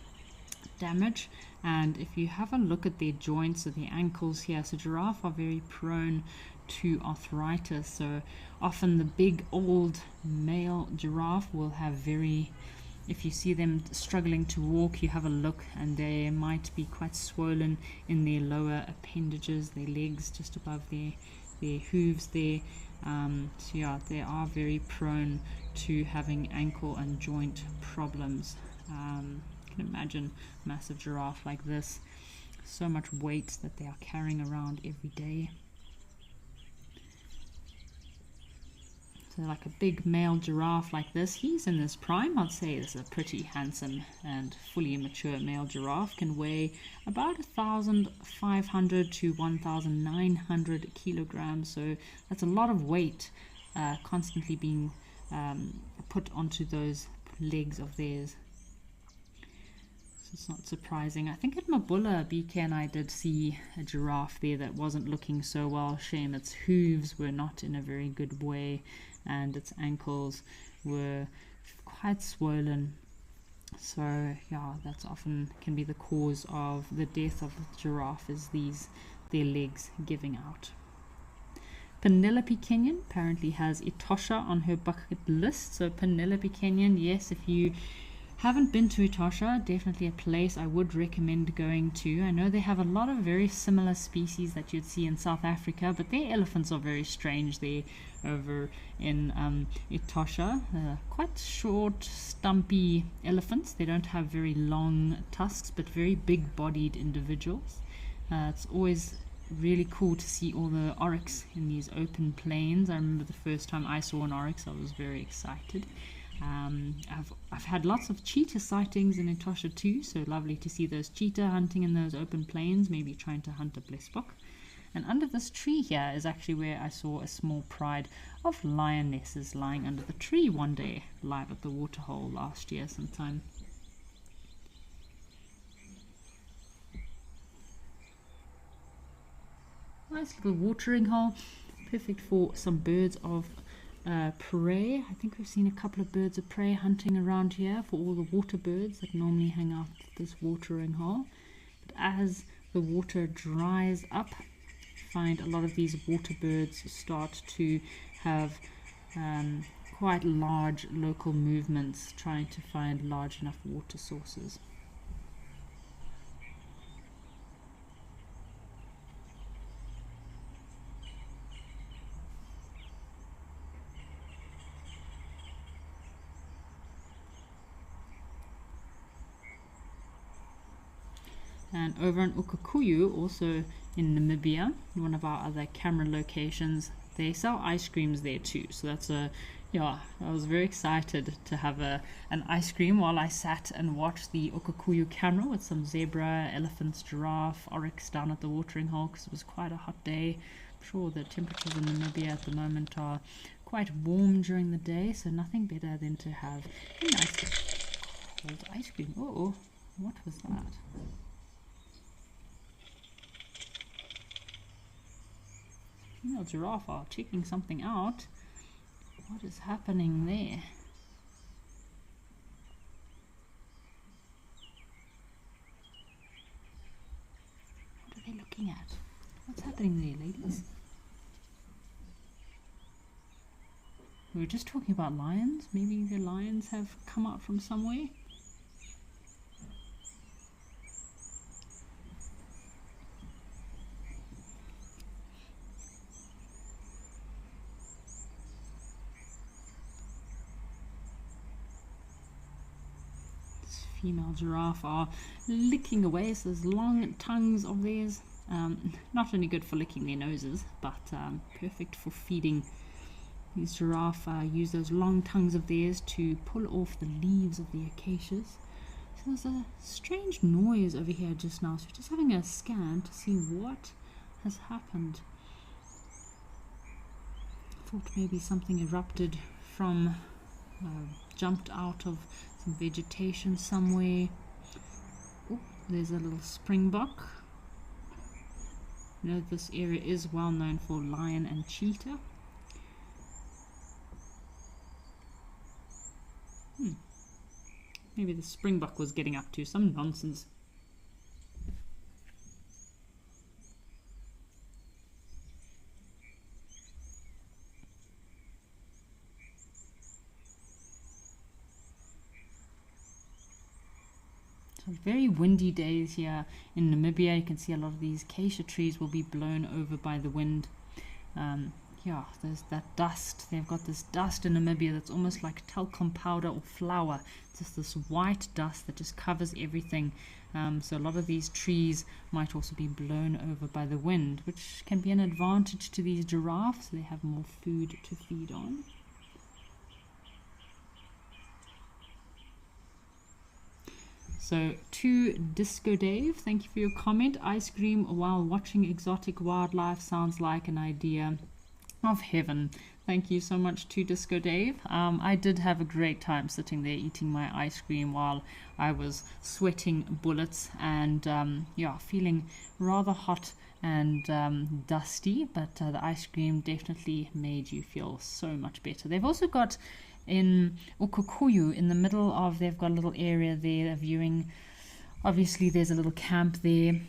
damage. And if you have a look at their joints or their ankles here, so giraffe are very prone to arthritis. So often the big old male giraffe will have if you see them struggling to walk, you have a look and they might be quite swollen in their lower appendages, their legs just above their hooves there. So yeah, they are very prone to having ankle and joint problems. You can imagine a massive giraffe like this, so much weight that they are carrying around every day. So like a big male giraffe like this, he's in his prime. I'd say is a pretty handsome and fully mature male giraffe. Can weigh about 1,500 to 1,900 kilograms. So that's a lot of weight constantly being put onto those legs of theirs. So it's not surprising. I think at Mabula, BK and I did see a giraffe there that wasn't looking so well. Shame its hooves were not in a very good way, and its ankles were quite swollen. So yeah, that's often can be the cause of the death of the giraffe, is their legs giving out. Penelope Kenyon apparently has Etosha on her bucket list. So Penelope Kenyon, yes, if you haven't been to Etosha, definitely a place I would recommend going to. I know they have a lot of very similar species that you'd see in South Africa, but their elephants are very strange there over in Etosha. Quite short, stumpy elephants. They don't have very long tusks, but very big-bodied individuals. It's always really cool to see all the oryx in these open plains. I remember the first time I saw an oryx, I was very excited. I've had lots of cheetah sightings in Etosha too, so lovely to see those cheetah hunting in those open plains, maybe trying to hunt a blesbok. And under this tree here is actually where I saw a small pride of lionesses lying under the tree one day, live at the waterhole last year sometime. Nice little watering hole, perfect for some birds of prey. I think we've seen a couple of birds of prey hunting around here for all the water birds that normally hang out at this watering hole. But as the water dries up, find a lot of these water birds start to have quite large local movements, trying to find large enough water sources. And over in Ukukuyu, also in Namibia, one of our other camera locations, they sell ice creams there too. So that's I was very excited to have an ice cream while I sat and watched the Ukukuyu camera with some zebra, elephants, giraffe, oryx down at the watering hole, because it was quite a hot day. I'm sure the temperatures in Namibia at the moment are quite warm during the day, so nothing better than to have a nice cold ice cream. Oh, what was that? Female giraffe are checking something out. What is happening there? What are they looking at? What's happening there, ladies? We were just talking about lions. Maybe the lions have come out from somewhere. Female giraffe are licking away, so those long tongues of theirs, not only good for licking their noses, but perfect for feeding. These giraffe use those long tongues of theirs to pull off the leaves of the acacias. So there's a strange noise over here just now, so we're just having a scan to see what has happened. I thought maybe something erupted from, jumped out of some vegetation somewhere. Oh, there's a little springbok. You know, this area is well known for lion and cheetah. Maybe the springbok was getting up to some nonsense. So very windy days here in Namibia. You can see a lot of these acacia trees will be blown over by the wind. Yeah, there's that dust. They've got this dust in Namibia that's almost like talcum powder or flour. It's just this white dust that just covers everything. So a lot of these trees might also be blown over by the wind, which can be an advantage to these giraffes. They have more food to feed on. So to Disco Dave, thank you for your comment. Ice cream while watching exotic wildlife sounds like an idea of heaven. Thank you so much to Disco Dave. I did have a great time sitting there eating my ice cream while I was sweating bullets and yeah, feeling rather hot and dusty, but the ice cream definitely made you feel so much better. They've also got in Ukukuyu, in the middle of, they've got a little area there, viewing. Obviously there's a little camp there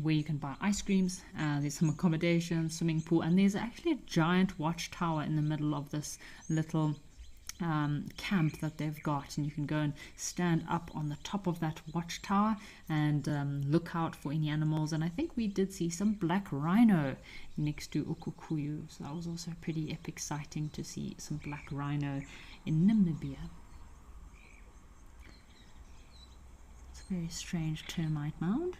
where you can buy ice creams. There's some accommodation, swimming pool, and there's actually a giant watchtower in the middle of this little camp that they've got, and you can go and stand up on the top of that watchtower and look out for any animals. And I think we did see some black rhino next to Ukukuyu, so that was also pretty epic sighting to see some black rhino in Namibia. It's a very strange termite mound.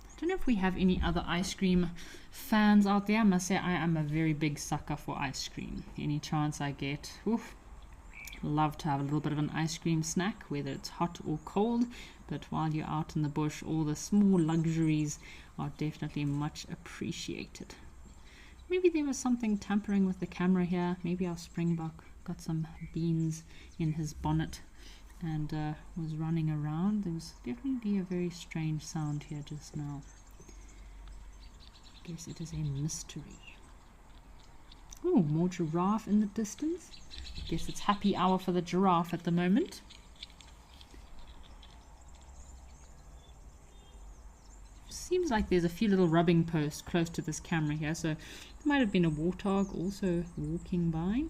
I don't know if we have any other ice cream fans out there. I must say I am a very big sucker for ice cream. Any chance I get, oof, love to have a little bit of an ice cream snack, whether it's hot or cold. But while you're out in the bush, all the small luxuries are definitely much appreciated. Maybe there was something tampering with the camera here. Maybe our springbok got some beans in his bonnet. and was running around. There was definitely a very strange sound here just now. I guess it is a mystery. Oh, more giraffe in the distance. I guess it's happy hour for the giraffe at the moment. Seems like there's a few little rubbing posts close to this camera here, so there might have been a warthog also walking by.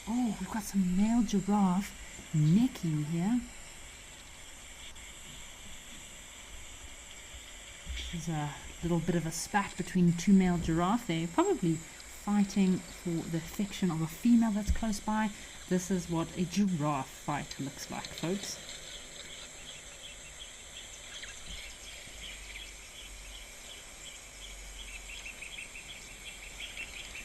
Oh, we've got some male giraffe necking here. There's a little bit of a spat between two male giraffe. They're probably fighting for the affection of a female that's close by. This is what a giraffe fight looks like, folks.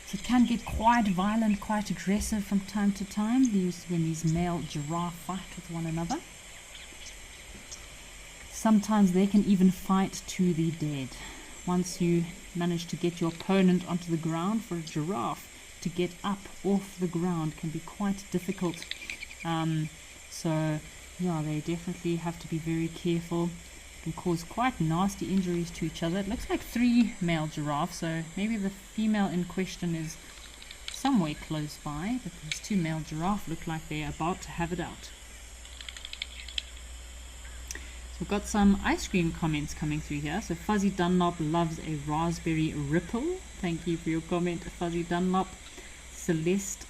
So it can get quite violent, quite aggressive from time to time, when these male giraffe fight with one another. Sometimes they can even fight to the dead. Once you manage to get your opponent onto the ground, for a giraffe to get up off the ground can be quite difficult. So yeah, they definitely have to be very careful. Can cause quite nasty injuries to each other. It looks like 3 male giraffes, so maybe the female in question is somewhere close by, but these 2 male giraffes look like they're about to have it out. So we've got some ice cream comments coming through here. So Fuzzy Dunlop loves a raspberry ripple. Thank you for your comment, Fuzzy Dunlop. Celeste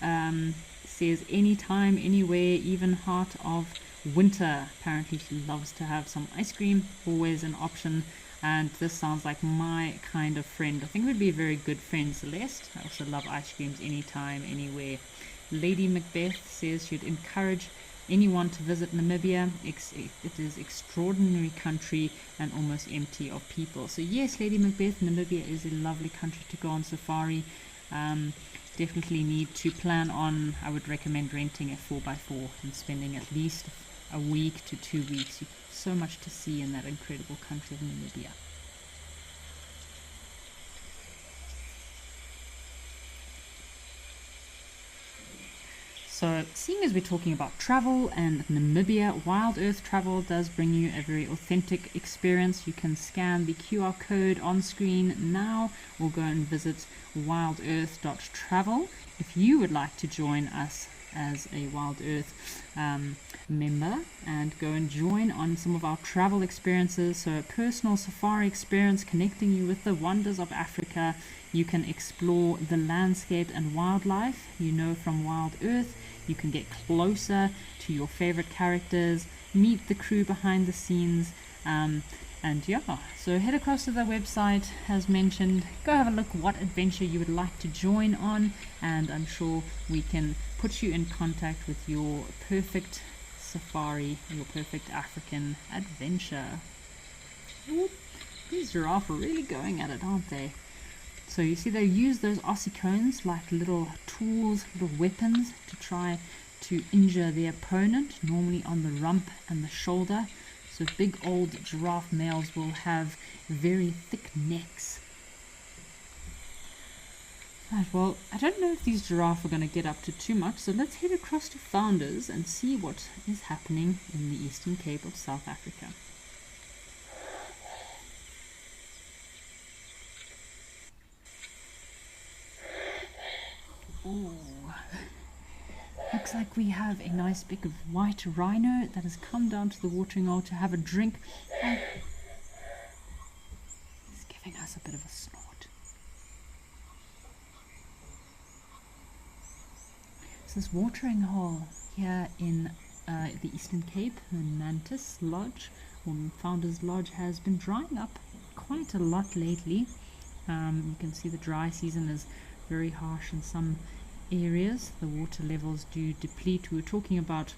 says anytime, anywhere, even heart of winter. Apparently she loves to have some ice cream, always an option, and this sounds like my kind of friend. I think it would be a very good friend, Celeste. I also love ice creams anytime, anywhere. Lady Macbeth says she'd encourage anyone to visit Namibia. It is extraordinary country and almost empty of people. So yes, Lady Macbeth, Namibia is a lovely country to go on safari. Definitely need to plan on, I would recommend renting a 4x4 and spending at least a week to 2 weeks. So much to see in that incredible country of Namibia. So seeing as we're talking about travel and Namibia, Wild Earth Travel does bring you a very authentic experience. You can scan the QR code on screen now or go and visit wildearth.travel. If you would like to join us as a Wild Earth member and go and join on some of our travel experiences, so a personal safari experience connecting you with the wonders of Africa. You can explore the landscape and wildlife you know from Wild Earth. You can get closer to your favorite characters, meet the crew behind the scenes, and yeah, so head across to the website as mentioned, go have a look what adventure you would like to join on, and I'm sure we can put you in contact with your perfect safari, your perfect African adventure. Ooh, these giraffes are really going at it, aren't they? So you see they use those ossicones like little tools, little weapons to try to injure their opponent, normally on the rump and the shoulder. So big old giraffe males will have very thick necks. Right, well, I don't know if these giraffes are going to get up to too much, so let's head across to Founders and see what is happening in the Eastern Cape of South Africa. Ooh. Looks like we have a nice big white rhino that has come down to the watering hole to have a drink. And he's giving us a bit of a snort. So this watering hole here in the Eastern Cape, the Mantis Lodge, or Founders Lodge, has been drying up quite a lot lately. You can see the dry season is very harsh in some areas. The water levels do deplete. We were talking about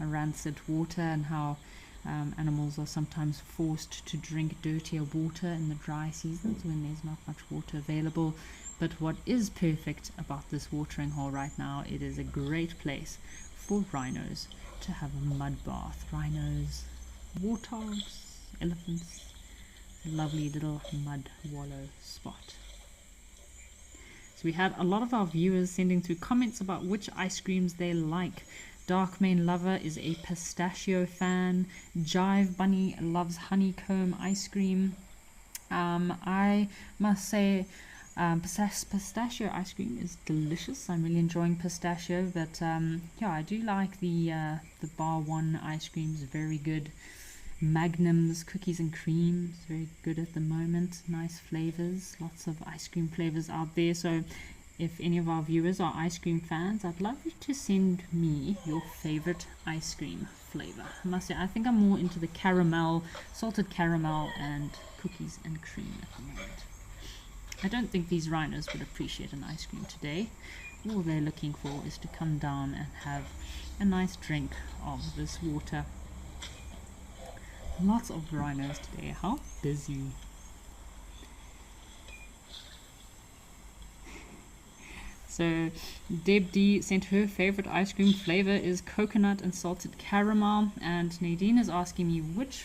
rancid water and how animals are sometimes forced to drink dirtier water in the dry seasons when there's not much water available. But what is perfect about this watering hole right now, it is a great place for rhinos to have a mud bath. Rhinos, warthogs, elephants, a lovely little mud wallow spot. So we had a lot of our viewers sending through comments about which ice creams they like. Darkmane Lover is a pistachio fan. Jive Bunny loves honeycomb ice cream. I must say pistachio ice cream is delicious. I'm really enjoying pistachio, but yeah, I do like the Bar One ice cream is very good. Magnum's cookies and cream is very good at the moment. Nice flavors, lots of ice cream flavors out there. So if any of our viewers are ice cream fans, I'd love you to send me your favorite ice cream flavor. I must say, I think I'm more into the caramel, salted caramel and cookies and cream at the moment. I don't think these rhinos would appreciate an ice cream today. All they're looking for is to come down and have a nice drink of this water. Lots of rhinos today. How busy. So Deb D sent her favorite ice cream flavor is coconut and salted caramel, and Nadine is asking me which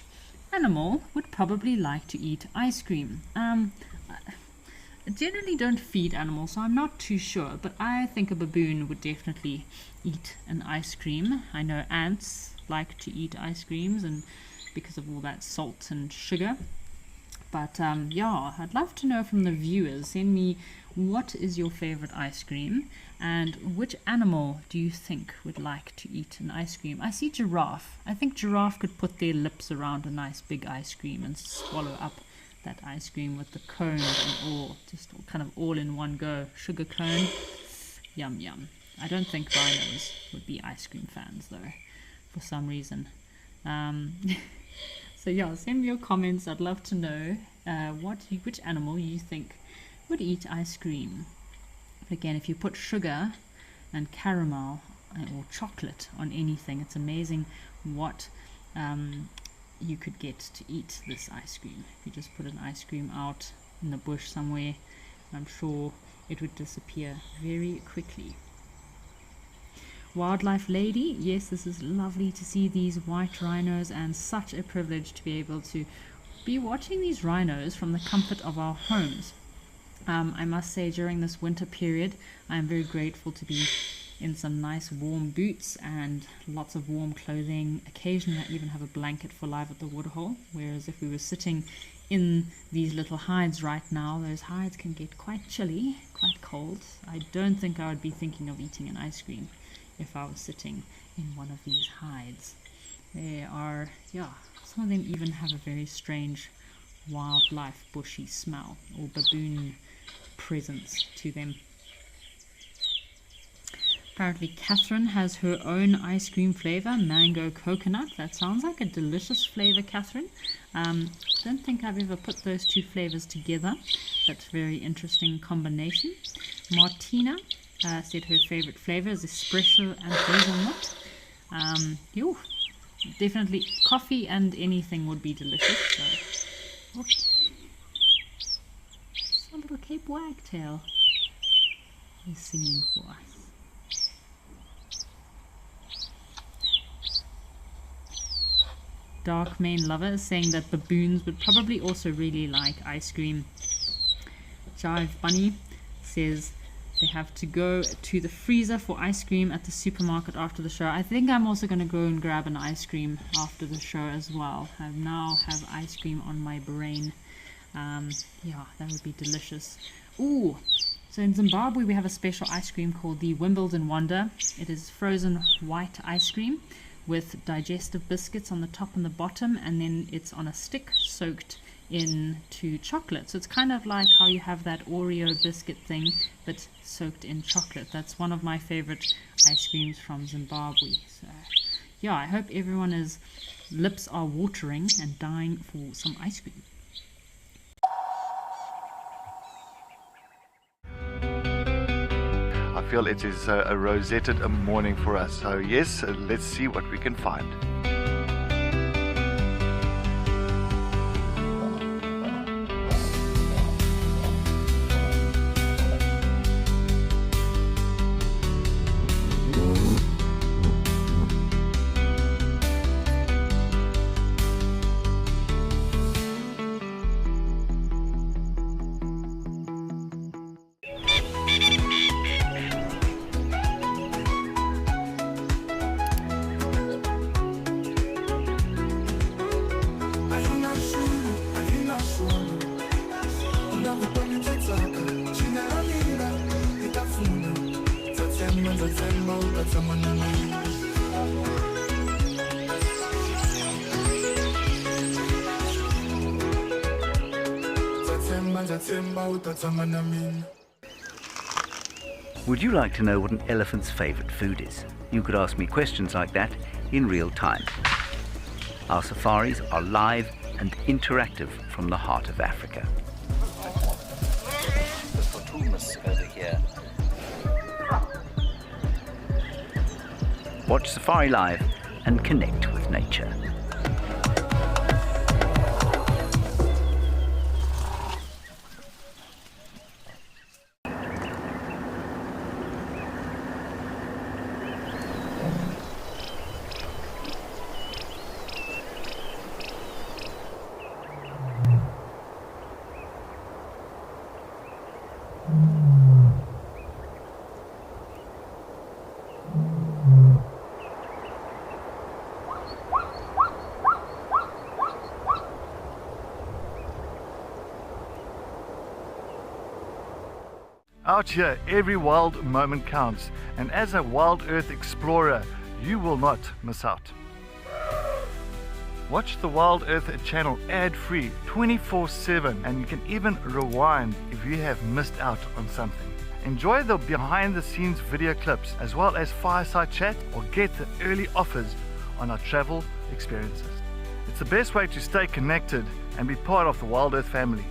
animal would probably like to eat ice cream. I generally don't feed animals, so I'm not too sure, but I think a baboon would definitely eat an ice cream. I know ants like to eat ice creams and because of all that salt and sugar. But yeah, I'd love to know from the viewers. Send me what is your favorite ice cream and which animal do you think would like to eat an ice cream. I see giraffe. I think giraffe could put their lips around a nice big ice cream and swallow up that ice cream with the cone and all, just kind of all in one go. Sugar cone, yum yum. I don't think rhinos would be ice cream fans though, for some reason. So yeah, send me your comments. I'd love to know which animal you think would eat ice cream. But again, if you put sugar and caramel or chocolate on anything, it's amazing what you could get to eat this ice cream. If you just put an ice cream out in the bush somewhere, I'm sure it would disappear very quickly. Wildlife Lady, yes, this is lovely to see these white rhinos, and such a privilege to be able to be watching these rhinos from the comfort of our homes. I must say, during this winter period, I am very grateful to be in some nice warm boots and lots of warm clothing. Occasionally I even have a blanket for live at the waterhole, whereas if we were sitting in these little hides right now, those hides can get quite chilly, quite cold. I don't think I would be thinking of eating an ice cream if I was sitting in one of these hides. They are, yeah, some of them even have a very strange wildlife bushy smell or baboon presence to them. Apparently Catherine has her own ice cream flavor, mango coconut. That sounds like a delicious flavor, Catherine. Don't think I've ever put those two flavors together. That's a very interesting combination. Martina said her favorite flavor is espresso and hazelnut. Definitely coffee and anything would be delicious. So. It's a little Cape Wagtail is singing for us. Darkmane Lover is saying that baboons would probably also really like ice cream. Jive Bunny says they have to go to the freezer for ice cream at the supermarket after the show. I think I'm also going to go and grab an ice cream after the show as well. I now have ice cream on my brain. Yeah, that would be delicious. Ooh, so in Zimbabwe we have a special ice cream called the Wimbledon Wonder. It is frozen white ice cream with digestive biscuits on the top and the bottom, and then it's on a stick soaked into chocolate. So it's kind of like how you have that Oreo biscuit thing, but soaked in chocolate. That's one of my favorite ice creams from Zimbabwe. So yeah, I hope everyone's lips are watering and dying for some ice cream. I feel it is a rosetted morning for us. So yes, let's see what we can find. Would you like to know what an elephant's favorite food is? You could ask me questions like that in real time. Our safaris are live and interactive from the heart of Africa. The Fortunas over here. Watch Safari Live and connect with nature. Out here, every wild moment counts, and as a wild earth explorer, you will not miss out. Watch the Wild Earth channel ad-free 24/7, and you can even rewind if you have missed out on something. Enjoy the behind-the-scenes video clips as well as fireside chat, or get the early offers on our travel experiences. It's the best way to stay connected and be part of the Wild Earth family.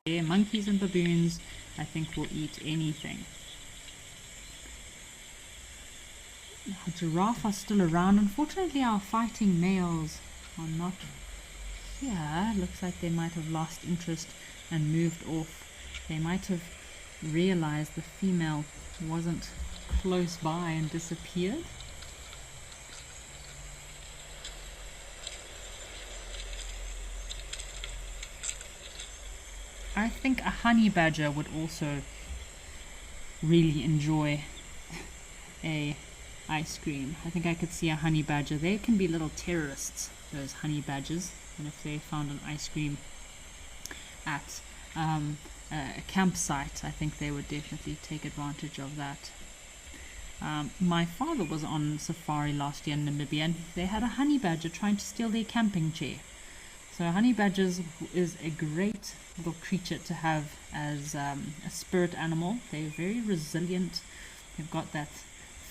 Yeah, monkeys and baboons, I think, will eat anything. Our giraffe are still around. Unfortunately, our fighting males are not here. Looks like they might have lost interest and moved off. They might have realized the female wasn't close by and disappeared. I think a honey badger would also really enjoy a ice cream. I think I could see a honey badger. They can be little terrorists, those honey badgers, and if they found an ice cream at a campsite, I think they would definitely take advantage of that. My father was on safari last year in Namibia, and they had a honey badger trying to steal their camping chair. So honey badgers is a great little creature to have as a spirit animal. They're very resilient. They've got that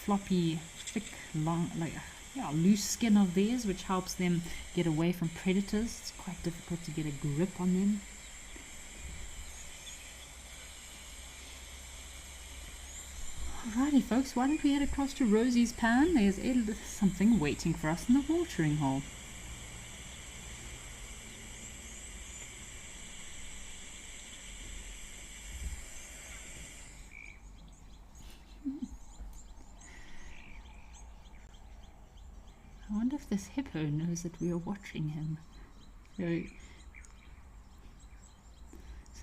floppy, thick, long, loose skin of theirs, which helps them get away from predators. It's quite difficult to get a grip on them. Alrighty folks, why don't we head across to Rosie's pan? There's something waiting for us in the watering hole. I wonder if this hippo knows that we are watching him. So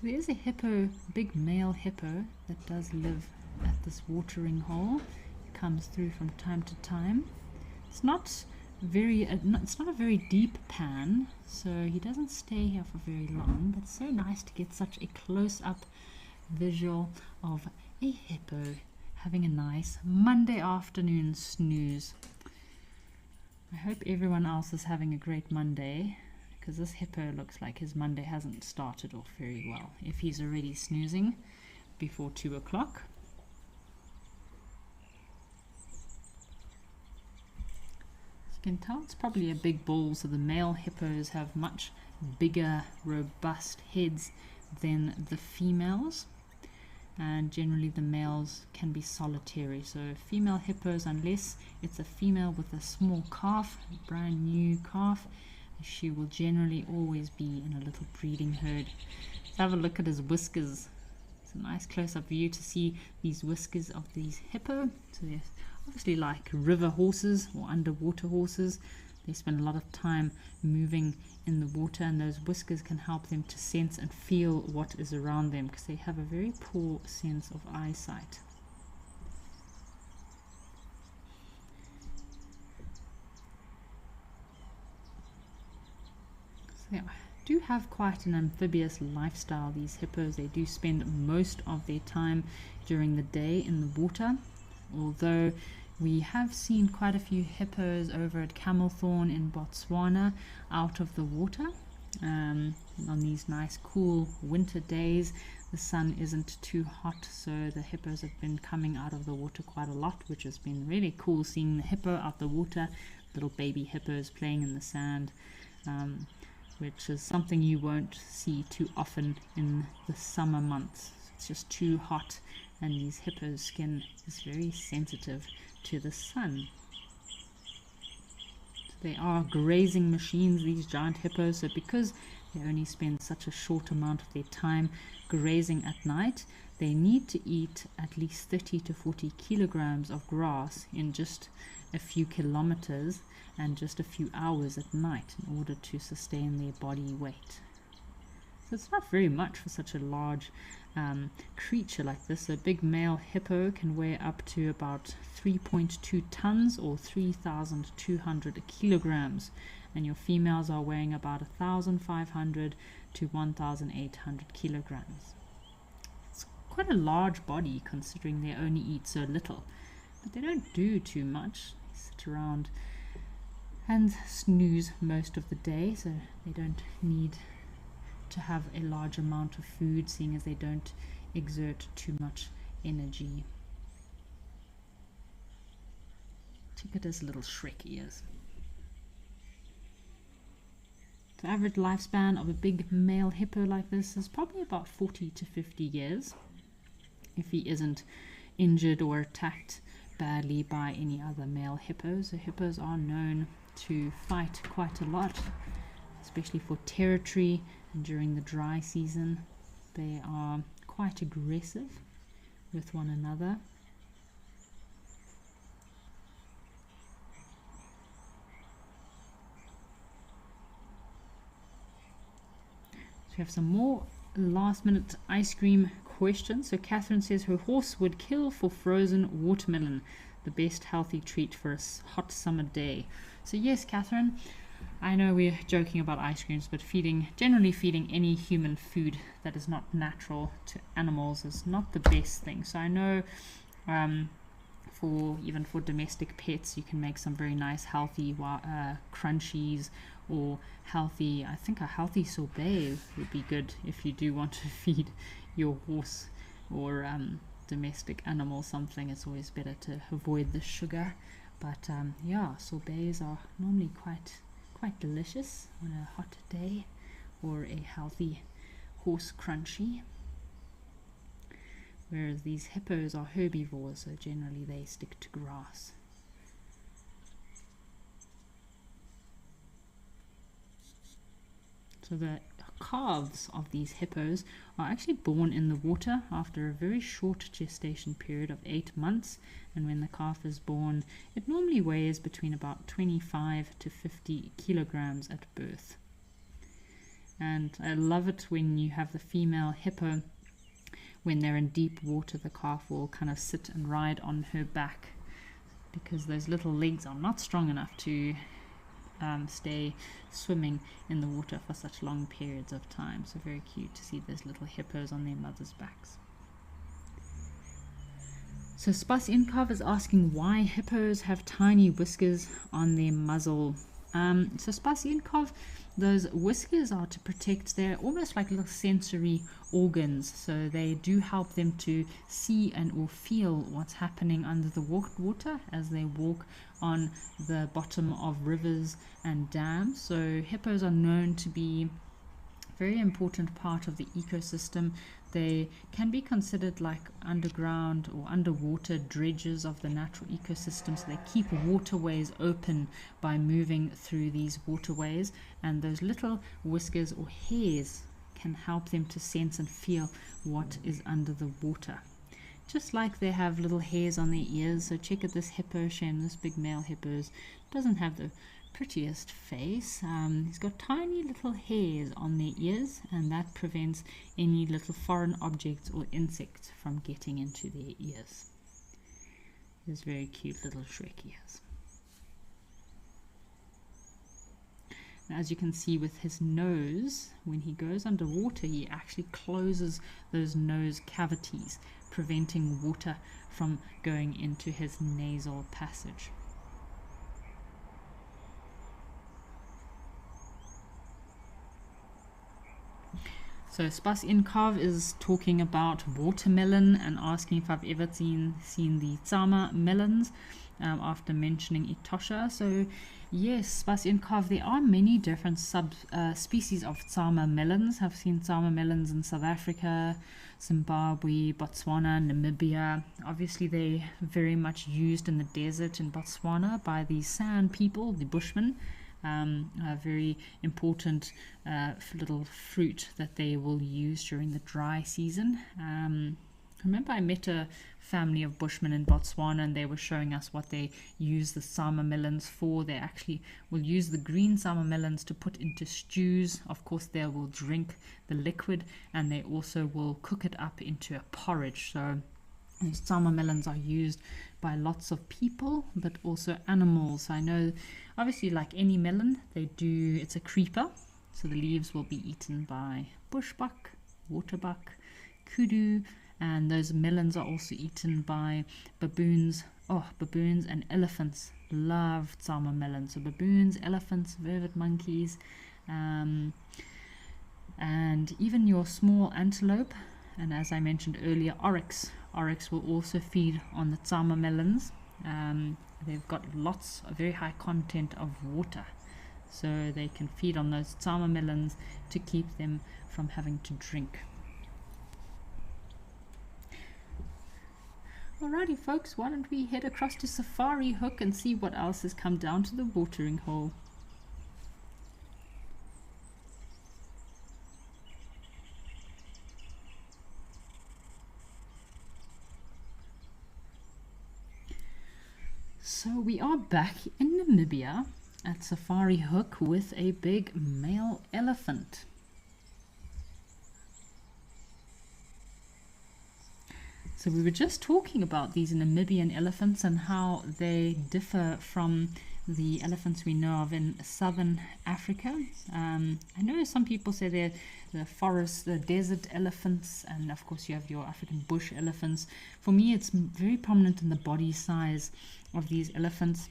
there's a hippo, big male hippo, that does live at this watering hole. It comes through from time to time. It's not it's not a very deep pan, so he doesn't stay here for very long, but it's so nice to get such a close-up visual of a hippo having a nice Monday afternoon snooze. I hope everyone else is having a great Monday, because this hippo looks like his Monday hasn't started off very well if he's already snoozing before 2 o'clock. As you can tell, it's probably a big bull, so the male hippos have much bigger, robust heads than the females, and generally the males can be solitary. So female hippos, unless it's a female with a small calf, a brand new calf, she will generally always be in a little breeding herd. Let's have a look at his whiskers. It's a nice close-up view to see these whiskers of these hippo. So they're obviously like river horses or underwater horses. They spend a lot of time moving in the water, and those whiskers can help them to sense and feel what is around them, because they have a very poor sense of eyesight. So they do have quite an amphibious lifestyle, these hippos. They do spend most of their time during the day in the water, although we have seen quite a few hippos over at Camelthorn in Botswana out of the water. On these nice cool winter days, the sun isn't too hot, so the hippos have been coming out of the water quite a lot, which has been really cool seeing the hippo out the water, little baby hippos playing in the sand, which is something you won't see too often in the summer months. It's just too hot, and these hippos' skin is very sensitive to the sun. So they are grazing machines, these giant hippos. So because they only spend such a short amount of their time grazing at night, they need to eat at least 30 to 40 kilograms of grass in just a few kilometers and just a few hours at night in order to sustain their body weight. So it's not very much for such a large creature like this. A big male hippo can weigh up to about 3.2 tons or 3,200 kilograms, and your females are weighing about 1,500 to 1,800 kilograms. It's quite a large body considering they only eat so little, but they don't do too much. They sit around and snooze most of the day, so they don't need to have a large amount of food, seeing as they don't exert too much energy. Look at his little Shrek ears. The average lifespan of a big male hippo like this is probably about 40 to 50 years, if he isn't injured or attacked badly by any other male hippos. The hippos are known to fight quite a lot, especially for territory, and during the dry season they are quite aggressive with one another. So we have some more last minute ice cream questions. So Catherine says her horse would kill for frozen watermelon, the best healthy treat for a hot summer day. So yes, Catherine, I know we're joking about ice creams, but generally feeding any human food that is not natural to animals is not the best thing. So I know even for domestic pets, you can make some very nice healthy crunchies, or I think a healthy sorbet would be good if you do want to feed your horse or domestic animal something. It's always better to avoid the sugar, but yeah, sorbets are normally quite delicious on a hot day, or a healthy horse crunchy. Whereas these hippos are herbivores, so generally they stick to grass. So the calves of these hippos are actually born in the water after a very short gestation period of 8 months, and when the calf is born, it normally weighs between about 25 to 50 kilograms at birth. And I love it when you have the female hippo, when they're in deep water, the calf will kind of sit and ride on her back, because those little legs are not strong enough to stay swimming in the water for such long periods of time. So very cute to see those little hippos on their mothers' backs. So Spas Inkov is asking why hippos have tiny whiskers on their muzzle. So Spas Inkov, those whiskers are to protect, they're almost like little sensory organs, so they do help them to see and or feel what's happening under the water as they walk on the bottom of rivers and dams. So hippos are known to be very important part of the ecosystem. They can be considered like underground or underwater dredges of the natural ecosystem, so they keep waterways open by moving through these waterways, and those little whiskers or hairs can help them to sense and feel what is under the water. Just like they have little hairs on their ears. So check out this hippo, Shem, this big male hippo doesn't have the prettiest face. He's got tiny little hairs on their ears, and that prevents any little foreign objects or insects from getting into their ears. There's very cute little Shrek ears. Now, as you can see with his nose, when he goes underwater, he actually closes those nose cavities, preventing water from going into his nasal passage. So Spas Inkov is talking about watermelon and asking if I've ever seen the Tsama melons after mentioning Etosha. So yes, Spas Inkov, there are many different species of Tsama melons. I've seen Tsama melons in South Africa, Zimbabwe, Botswana, Namibia. Obviously they're very much used in the desert in Botswana by the San people, the Bushmen. A very important little fruit that they will use during the dry season. Remember, I met a family of Bushmen in Botswana, and they were showing us what they use the Tsama melons for. They actually will use the green Tsama melons to put into stews. Of course, they will drink the liquid, and they also will cook it up into a porridge. So these Tsama melons are used by lots of people, but also animals. I know, obviously, like any melon, it's a creeper, so the leaves will be eaten by bushbuck, waterbuck, kudu, and those melons are also eaten by baboons. Baboons and elephants love Tsama melons. So baboons, elephants, vervet monkeys, and even your small antelope, and as I mentioned earlier, oryx. Oryx will also feed on the Tsama melons. They've got a very high content of water, so they can feed on those Tsama melons to keep them from having to drink. Alrighty folks, why don't we head across to Safari Hook and see what else has come down to the watering hole. So we are back in Namibia at Safari Hook with a big male elephant. So we were just talking about these Namibian elephants and how they differ from the elephants we know of in southern Africa. I know some people say they're the forest, the desert elephants, and of course you have your African bush elephants. For me, it's very prominent in the body size of these elephants.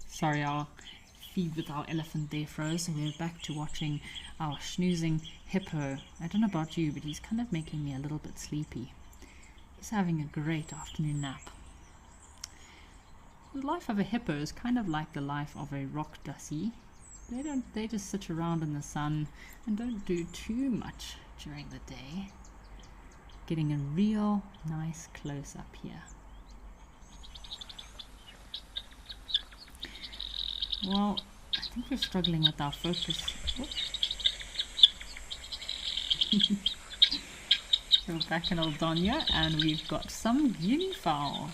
Sorry, our feed with our elephant there froze, so we're back to watching our schnoozing hippo. I don't know about you, but he's kind of making me a little bit sleepy. He's having a great afternoon nap. The life of a hippo is kind of like the life of a rock dussie. They just sit around in the sun and don't do too much during the day. Getting a real nice close up here. Well, I think we're struggling with our focus. We're back in Aldonia, and we've got some guinea fowl,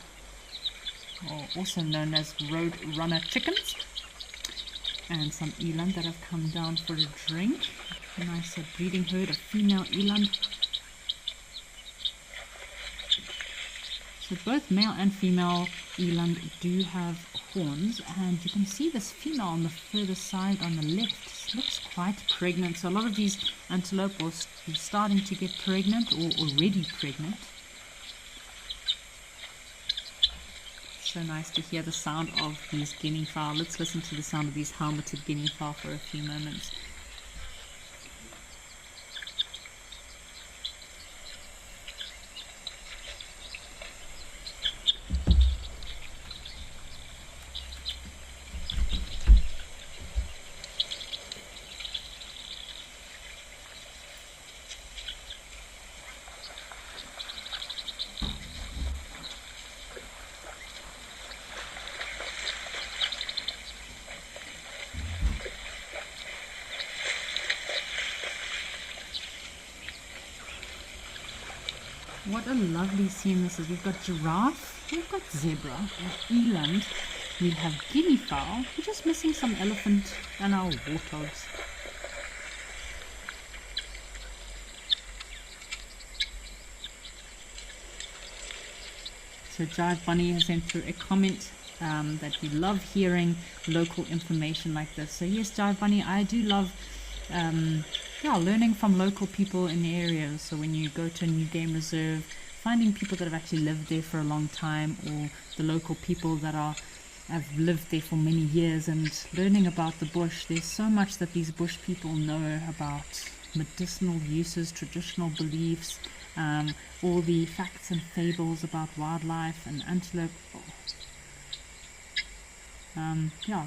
or also known as road runner chickens, and some eland that have come down for a drink. A nice breeding herd of female eland. So both male and female eland do have horns, and you can see this female on the further side on the left looks quite pregnant. So a lot of these antelope will be starting to get pregnant or already pregnant. So nice to hear the sound of these guinea fowl. Let's listen to the sound of these helmeted guinea fowl for a few moments. what a lovely scene this is. We've got giraffe, we've got zebra, we have eland, we have guinea fowl. We're just missing some elephant and our warthogs. So Jive Bunny has sent through a comment that we love hearing local information like this. So yes, Jive Bunny, I do love learning from local people in the area. So when you go to a new game reserve, finding people that have actually lived there for a long time, or the local people that have lived there for many years, and learning about the bush. There's so much that these bush people know about medicinal uses, traditional beliefs, all the facts and fables about wildlife and antelope.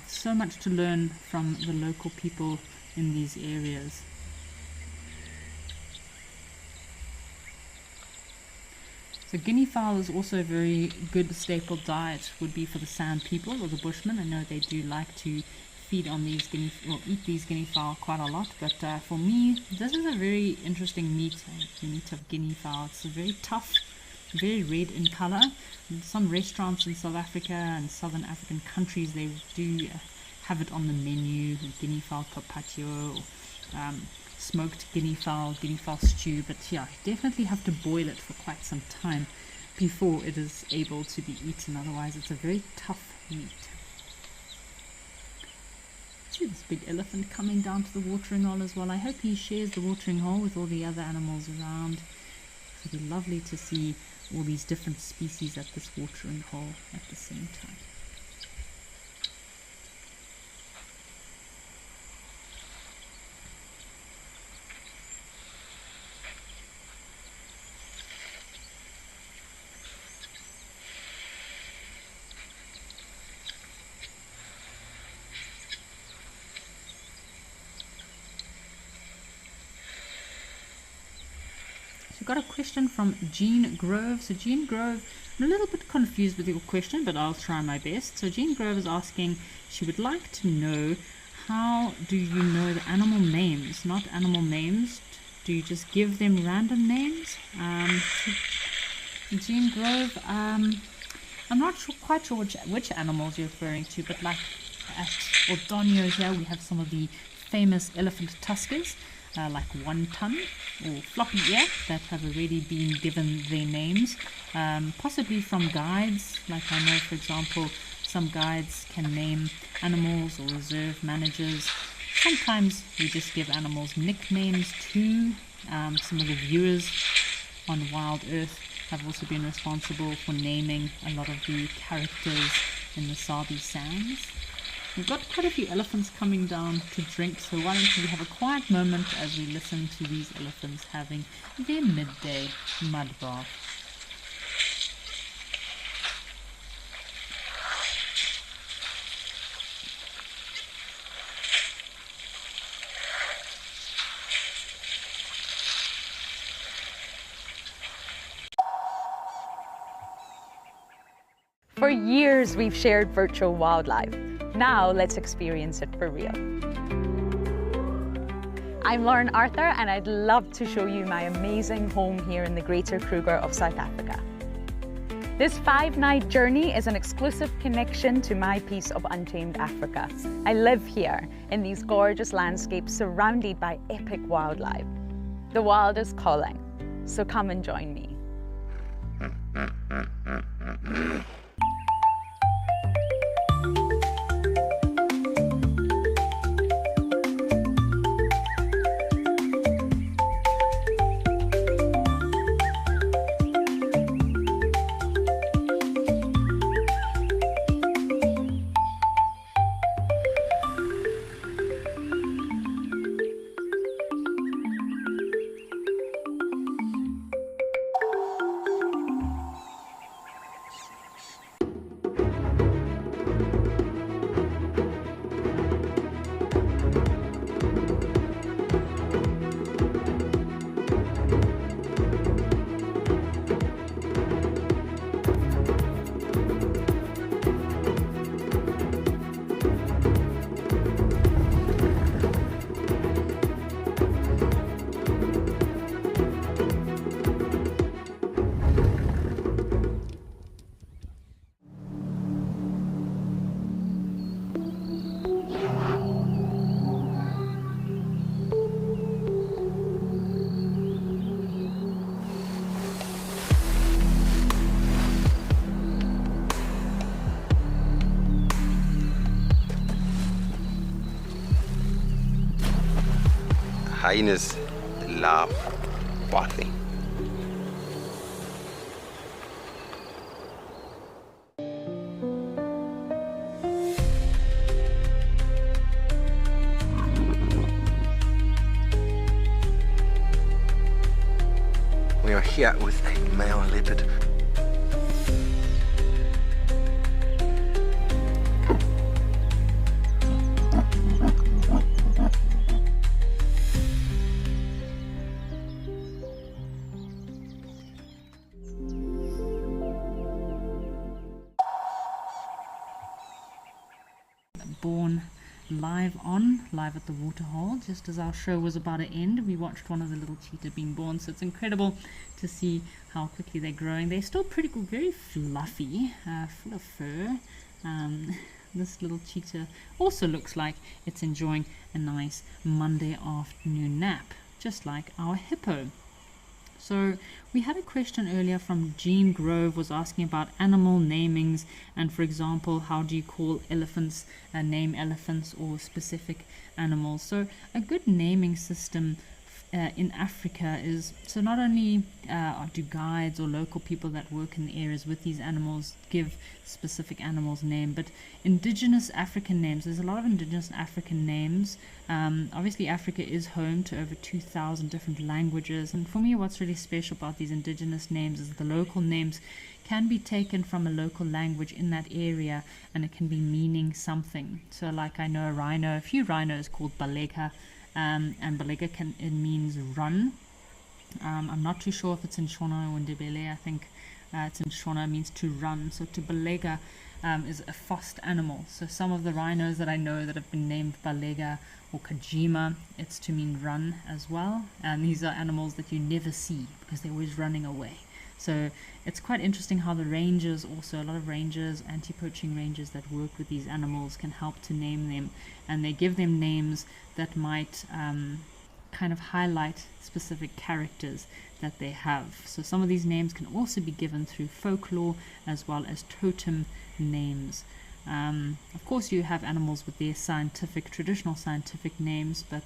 So much to learn from the local people in these areas. So guinea fowl is also a very good staple diet, would be for the San people or the Bushmen. I know they do like to feed on these eat these guinea fowl quite a lot, but for me, this is a very interesting meat, the meat of guinea fowl. It's very tough, very red in color. In some restaurants in South Africa and southern African countries, they do have it on the menu, guinea fowl carpaccio, or smoked guinea fowl stew. But yeah, you definitely have to boil it for quite some time before it is able to be eaten. Otherwise, it's a very tough meat. See this big elephant coming down to the watering hole as well. I hope he shares the watering hole with all the other animals around. It'll be lovely to see all these different species at this watering hole at the same time. Got a question from Jean Grove. So Jean Grove, I'm a little bit confused with your question, but I'll try my best. So Jean Grove is asking, she would like to know, how do you know the animal names? Not animal names. Do you just give them random names? Jean Grove, I'm not quite sure which animals you're referring to, but like at Oldonyo here, we have some of the famous elephant tuskers. Like Wonton or Floppy Ear that have already been given their names, possibly from guides. Like I know, for example, some guides can name animals or reserve managers. Sometimes we just give animals nicknames too. Some of the viewers on Wild Earth have also been responsible for naming a lot of the characters in the Sabi Sands. We've got quite a few elephants coming down to drink, so why don't we have a quiet moment as we listen to these elephants having their midday mud bath. For years, we've shared virtual wildlife. Now let's experience it for real. I'm Lauren Arthur, and I'd love to show you my amazing home here in the Greater Kruger of South Africa. This 5-night journey is an exclusive connection to my piece of untamed Africa. I live here in these gorgeous landscapes surrounded by epic wildlife. The wild is calling, so come and join me. hyenas love bathing. We are here with a male leopard. Born live at the waterhole. Just as our show was about to end, we watched one of the little cheetah being born, so it's incredible to see how quickly they're growing. They're still pretty cool, very fluffy, full of fur. This little cheetah also looks like it's enjoying a nice Monday afternoon nap, just like our hippo. So we had a question earlier from Jean Grove, was asking about animal namings, and for example, how do you call elephants, name elephants or specific animals? So a good naming system in Africa is, so not only do guides or local people that work in the areas with these animals give specific animals name, but indigenous African names, there's a lot of indigenous African names. Obviously Africa is home to over 2,000 different languages, and for me what's really special about these indigenous names is the local names can be taken from a local language in that area and it can be meaning something. So like I know a few rhinos called Balega, and Balega it means run. I'm not too sure if it's in Shona or Ndebele. I think it's in Shona, it means to run. So to Balega is a fast animal. So some of the rhinos that I know that have been named Balega or Kajima, it's to mean run as well. And these are animals that you never see because they're always running away. So it's quite interesting how the rangers, also a lot of rangers, anti-poaching rangers that work with these animals can help to name them, and they give them names that might kind of highlight specific characters that they have. So some of these names can also be given through folklore as well as totem names. Of course you have animals with their traditional scientific names, but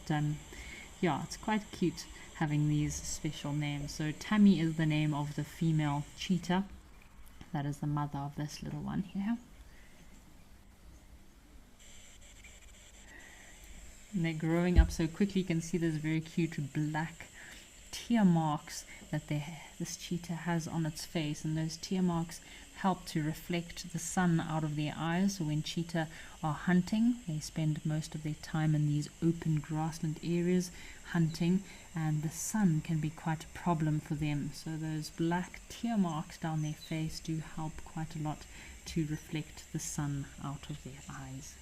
yeah, it's quite cute having these special names. So Tammy is the name of the female cheetah. That is the mother of this little one here. And they're growing up so quickly. You can see there's very cute black tear marks that this cheetah has on its face, and those tear marks help to reflect the sun out of their eyes. So when cheetah are hunting, they spend most of their time in these open grassland areas hunting, and the sun can be quite a problem for them. So those black tear marks down their face do help quite a lot to reflect the sun out of their eyes.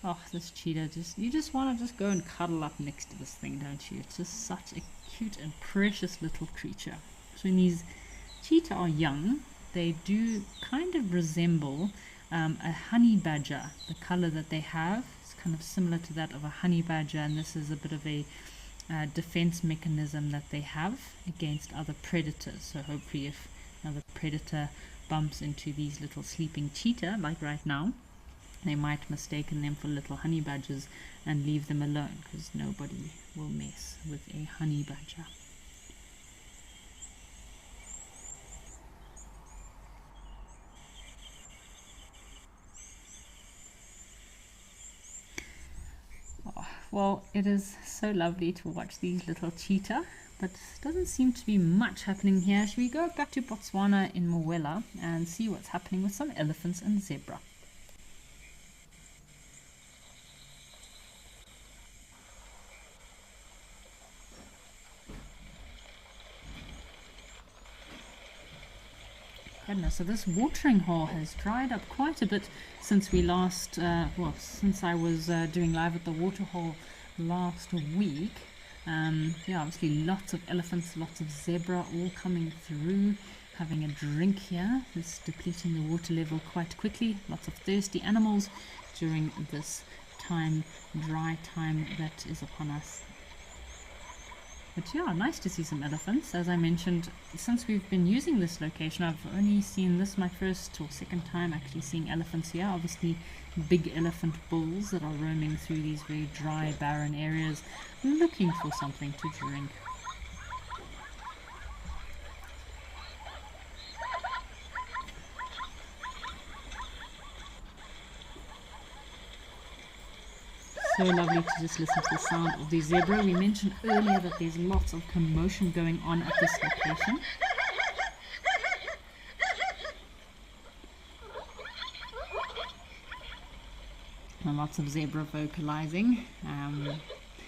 Oh, this cheetah, you just want to just go and cuddle up next to this thing, don't you? It's just such a cute and precious little creature. So when these cheetah are young, they do kind of resemble a honey badger. The color that they have is kind of similar to that of a honey badger, and this is a bit of a defense mechanism that they have against other predators. So hopefully if another predator bumps into these little sleeping cheetah, like right now, they might mistaken them for little honey badgers and leave them alone, because nobody will mess with a honey badger. Well, it is so lovely to watch these little cheetah, but doesn't seem to be much happening here. Should we go back to Botswana in Mwela and see what's happening with some elephants and zebra? Goodness, so this watering hole has dried up quite a bit since we last, since I was doing live at the waterhole last week. Yeah, obviously lots of elephants, lots of zebra all coming through, having a drink here. It's depleting the water level quite quickly. Lots of thirsty animals during this dry time that is upon us. But yeah, nice to see some elephants. As I mentioned, since we've been using this location, I've only seen this my first or second time actually seeing elephants here. Obviously big elephant bulls that are roaming through these very dry, barren areas looking for something to drink. So lovely to just listen to the sound of the zebra. We mentioned earlier that there's lots of commotion going on at this location. And lots of zebra vocalizing.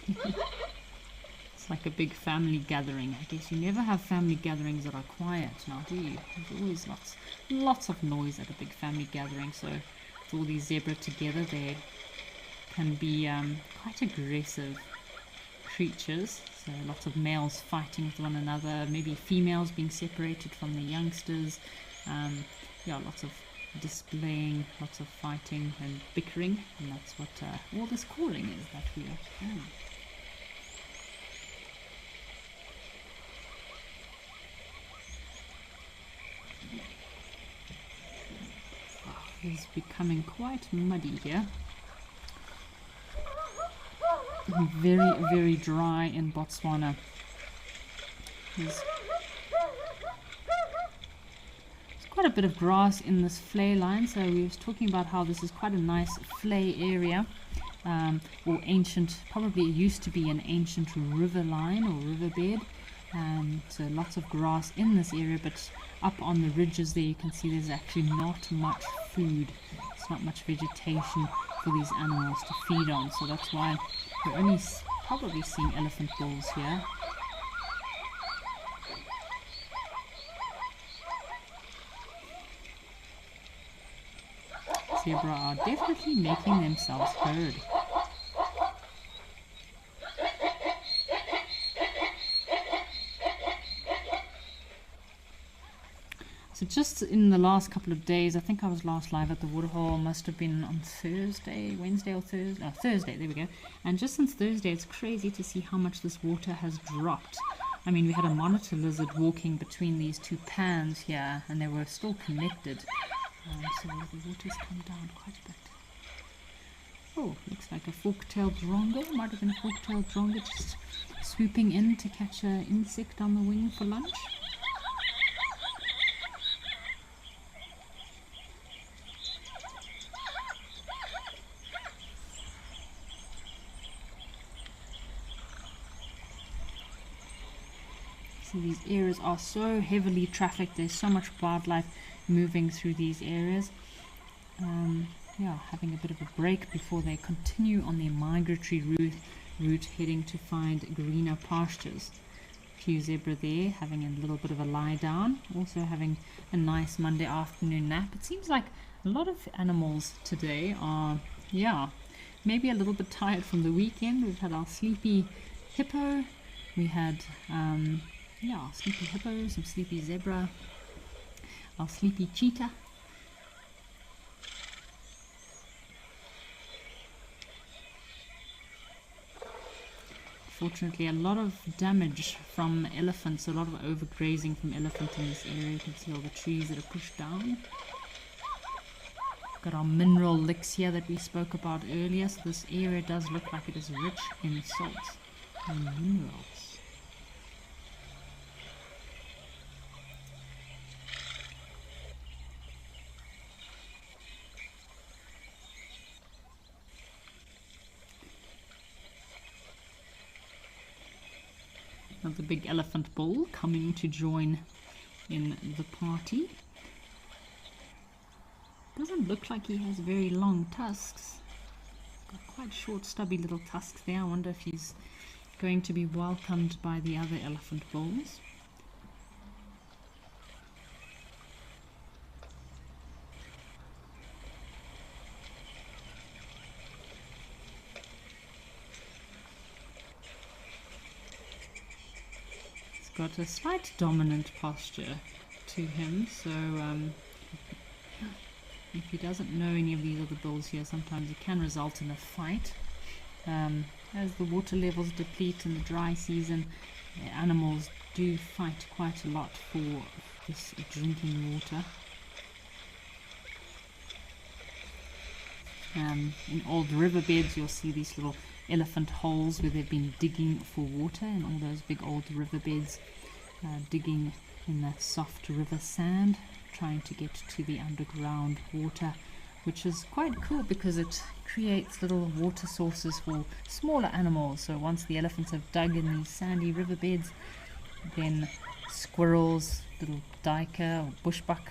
It's like a big family gathering. I guess you never have family gatherings that are quiet now, do you? There's always lots of noise at a big family gathering. So with all these zebra together, they can be quite aggressive creatures. So lots of males fighting with one another, maybe females being separated from the youngsters. Yeah, lots of displaying, lots of fighting and bickering, and that's what all this calling is that we are hearing. It's becoming quite muddy here. Very, very dry in Botswana. There's quite a bit of grass in this flay line, so we was talking about how this is quite a nice flay area, or ancient, probably it used to be an ancient river line or riverbed. So lots of grass in this area, but up on the ridges there you can see there's actually not much food. It's not much vegetation for these animals to feed on, so that's why we're only probably seeing elephant bulls here. Zebra are definitely making themselves heard. So just in the last couple of days, I think I was last live at the waterhole, must have been on Thursday, Wednesday or Thursday, oh, Thursday, there we go. And just since Thursday, it's crazy to see how much this water has dropped. I mean, we had a monitor lizard walking between these two pans here, and they were still connected. So the water's come down quite a bit. Oh, looks like a fork-tailed drongo. Might have been a fork-tailed drongo just swooping in to catch an insect on the wing for lunch. So these areas are so heavily trafficked. There's so much wildlife moving through these areas. Yeah, having a bit of a break before they continue on their migratory route heading to find greener pastures. A few zebra there having a little bit of a lie down, also having a nice Monday afternoon nap. It seems like a lot of animals today are, yeah, maybe a little bit tired from the weekend. We've had our sleepy hippo, we had yeah, sleepy hippo, some sleepy zebra, our sleepy cheetah. Fortunately, a lot of damage from elephants, a lot of overgrazing from elephants in this area. You can see all the trees that are pushed down. Got our mineral licks here that we spoke about earlier, so this area does look like it is rich in salts and minerals. Another big elephant bull coming to join in the party. Doesn't look like he has very long tusks. Got quite short, stubby little tusks there. I wonder if he's going to be welcomed by the other elephant bulls. Got a slight dominant posture to him, so if he doesn't know any of these other bulls here, sometimes it can result in a fight. As the water levels deplete in the dry season, animals do fight quite a lot for this drinking water. In old riverbeds you'll see these little elephant holes where they've been digging for water, in all those big old riverbeds, digging in the soft river sand, trying to get to the underground water, which is quite cool because it creates little water sources for smaller animals. So once the elephants have dug in these sandy riverbeds, then squirrels, little duiker or bushbuck,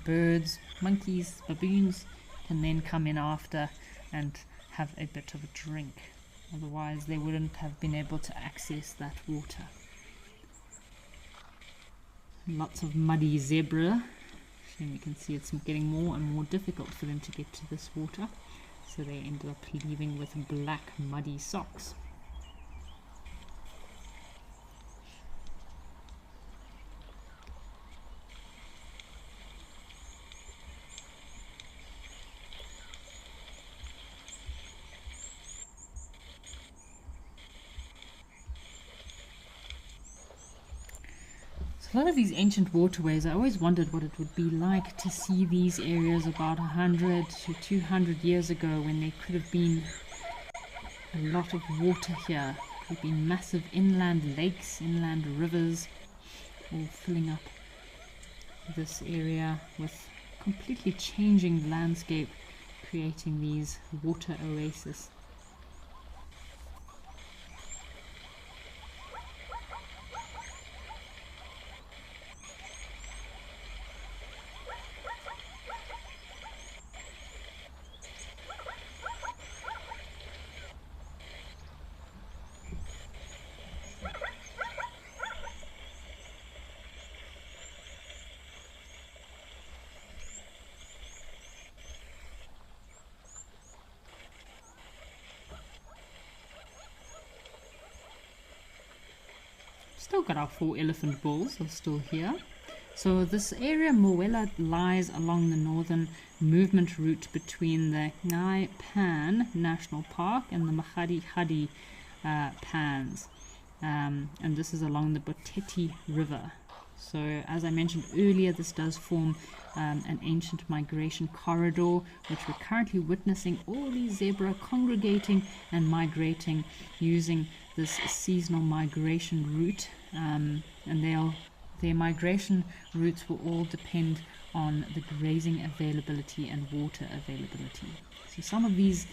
birds, monkeys, baboons can then come in after and have a bit of a drink. Otherwise they wouldn't have been able to access that water. Lots of muddy zebra, and you can see it's getting more and more difficult for them to get to this water, so they ended up leaving with black muddy socks. A lot of these ancient waterways, I always wondered what it would be like to see these areas about 100 to 200 years ago, when there could have been a lot of water here. Could have been massive inland lakes, inland rivers, all filling up this area with completely changing landscape, creating these water oases. Still got our 4 elephant bulls are still here. So this area, Moella, lies along the northern movement route between the Ngai Pan National Park and the Mahadi Pans, and this is along the Boteti River. So as I mentioned earlier, this does form an ancient migration corridor, which we're currently witnessing all these zebra congregating and migrating using this seasonal migration route, and their migration routes will all depend on the grazing availability and water availability. So some of these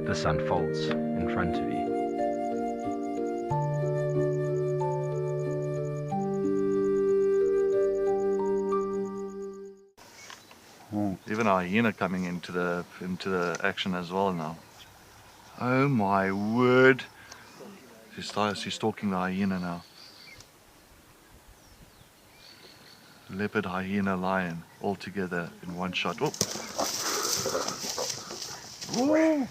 This unfolds in front of you. Even a hyena coming into the action as well now. Oh my word! She's stalking the hyena now. Leopard, hyena, lion, all together in one shot. Oh. Whoa.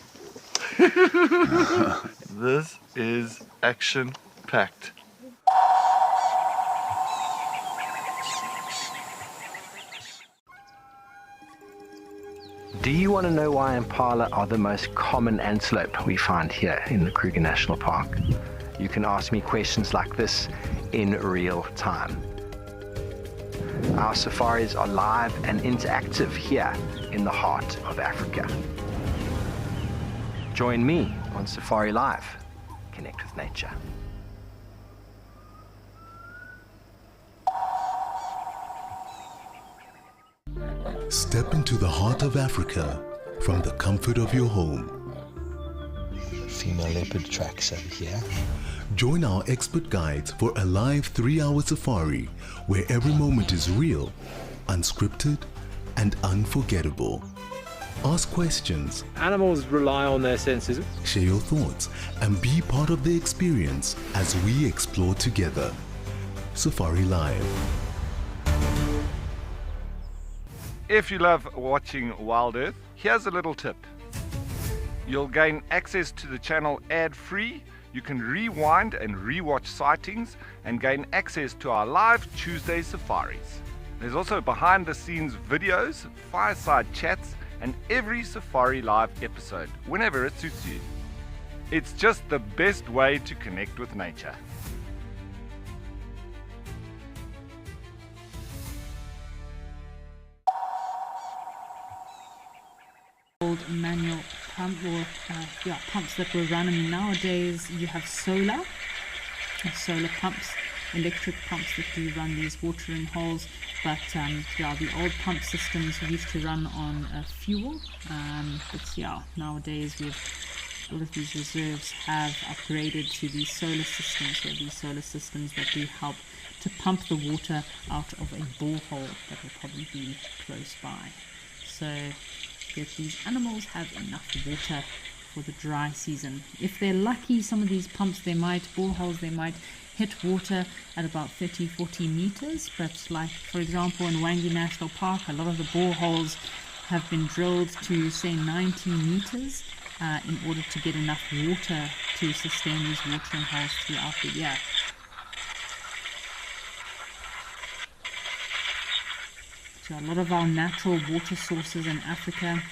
This is action-packed. Do you want to know why impala are the most common antelope we find here in the Kruger National Park? You can ask me questions like this in real time. Our safaris are live and interactive here in the heart of Africa. Join me on Safari Live. Connect with nature. Step into the heart of Africa from the comfort of your home. Female leopard tracks over here. Join our expert guides for a live 3-hour safari where every moment is real, unscripted, and unforgettable. Ask questions. Animals rely on their senses. Share your thoughts and be part of the experience as we explore together. Safari Live. If you love watching Wild Earth, Here's a little tip. You'll gain access to the channel ad-free. You can rewind and rewatch sightings and gain access to our live Tuesday safaris. There's also behind the scenes videos, fireside chats, and every Safari Live episode, whenever it suits you. It's just the best way to connect with nature. Old manual pump or pumps that were running. Nowadays you have solar pumps, electric pumps that do run these watering holes, but the old pump systems used to run on fuel, but nowadays all of these reserves have upgraded to these solar systems, that do help to pump the water out of a borehole that will probably be close by, so that these animals have enough water for the dry season. If they're lucky, some of these pumps, boreholes, they might hit water at about 30-40 meters, but like for example in Wangi National Park, a lot of the boreholes have been drilled to say 90 meters in order to get enough water to sustain these watering holes throughout the year. So a lot of our natural water sources in Africa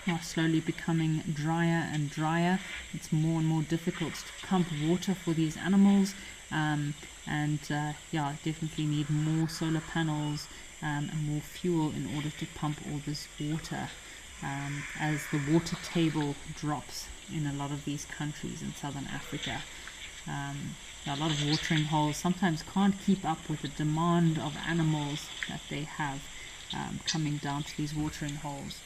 are slowly becoming drier and drier. It's more and more difficult to pump water for these animals, definitely need more solar panels and more fuel in order to pump all this water, as the water table drops in a lot of these countries in southern Africa. A lot of watering holes sometimes can't keep up with the demand of animals that they have coming down to these watering holes.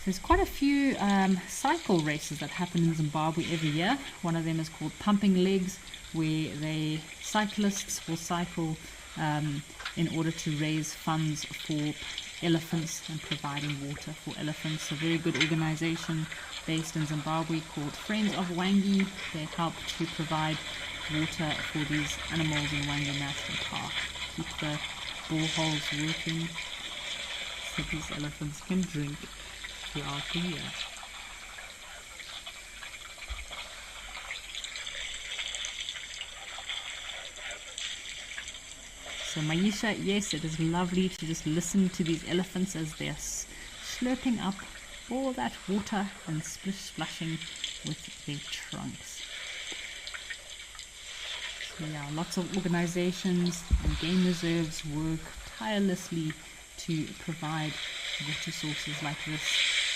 There's quite a few cycle races that happen in Zimbabwe every year. One of them is called Pumping Legs, where cyclists will cycle in order to raise funds for elephants and providing water for elephants. A very good organization based in Zimbabwe called Friends of Wangi. They help to provide water for these animals in Wangi National Park. Keep the boreholes working so these elephants can drink throughout the year. So Maisha, yes, it is lovely to just listen to these elephants as they're slurping up all that water and splashing with their trunks. So lots of organizations and game reserves work tirelessly to provide water sources like this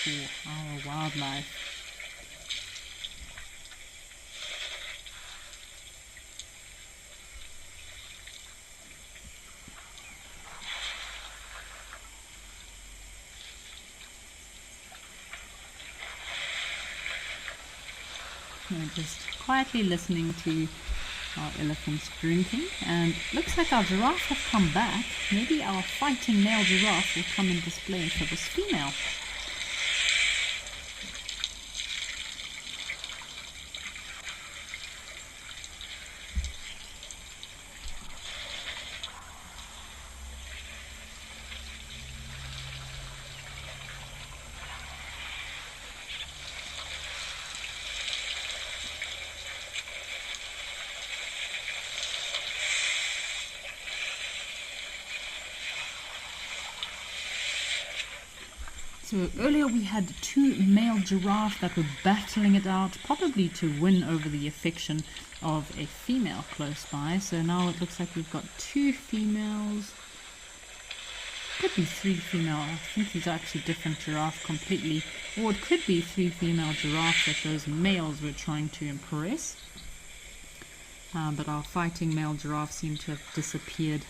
for our wildlife. We're just quietly listening to our elephants drinking, and looks like our giraffe have come back. Maybe our fighting male giraffe will come and display for this female. So earlier we had two male giraffes that were battling it out, probably to win over the affection of a female close by. So now it looks like we've got two females. Could be three female. I think these are actually different giraffes completely. Or it could be three female giraffes that those males were trying to impress. But our fighting male giraffe seemed to have disappeared.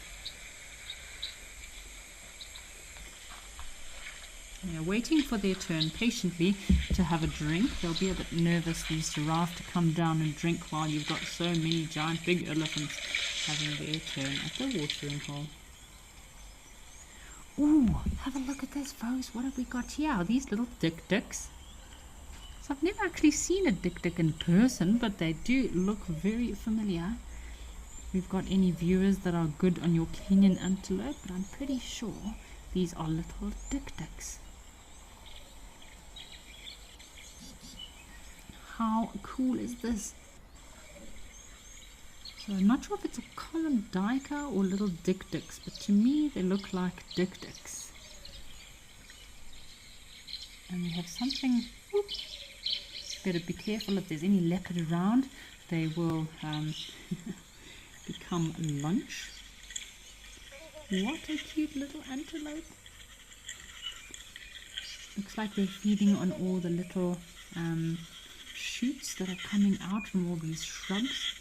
They're waiting for their turn patiently to have a drink. They'll be a bit nervous, these giraffes, to come down and drink while you've got so many giant big elephants having their turn at the watering hole. Ooh, have a look at this, folks. What have we got here? These little dik-diks. So I've never actually seen a dik-dik in person, but they do look very familiar. If we've got any viewers that are good on your Kenyan antelope, but I'm pretty sure these are little dik-diks. How cool is this? So I'm not sure if it's a common duiker or little dik-diks, but to me they look like dik-diks. And we have something, whoop, better be careful if there's any leopard around, they will become lunch. What a cute little antelope. Looks like they're feeding on all the little shoots that are coming out from all these shrubs.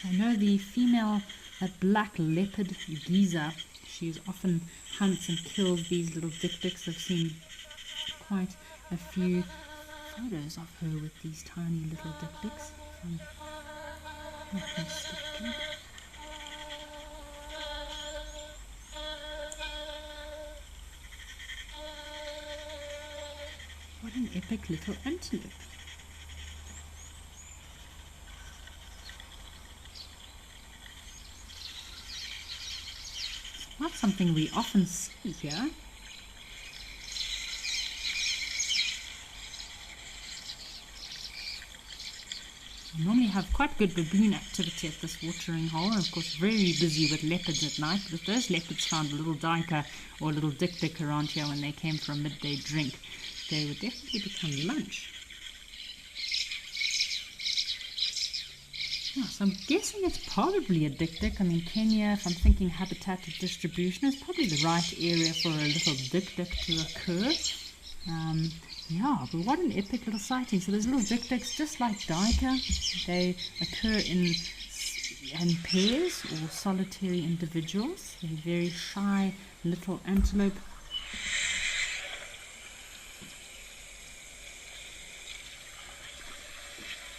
So I know the female, that black leopard geezer, she often hunts and kills these little dik-diks. I've seen quite a few photos of her with these tiny little dik-diks. If I'm not mistaken. What an epic little antelope. It's not something we often see here. We normally have quite good baboon activity at this watering hole, and of course very busy with leopards at night. But if those leopards found a little duiker or a little dik-dik around here when they came for a midday drink, they would definitely become lunch. Yeah, so I'm guessing it's probably a dik-dik. I mean, Kenya, if I'm thinking habitat of distribution, is probably the right area for a little dik-dik to occur. Yeah, but what an epic little sighting. So there's little dik-diks just like duiker. They occur in pairs or solitary individuals. They're very shy little antelope.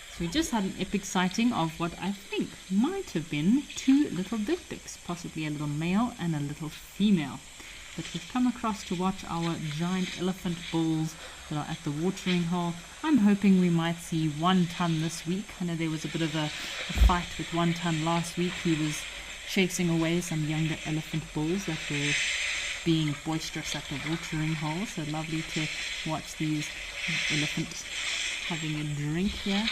So we just had an epic sighting of what I think might have been two little dik-diks, possibly a little male and a little female. But we've come across to watch our giant elephant bulls that are at the watering hole. I'm hoping we might see 1 ton this week. I know there was a bit of a fight with 1 ton last week. He was chasing away some younger elephant bulls that were being boisterous at the watering hole. So lovely to watch these elephants having a drink here.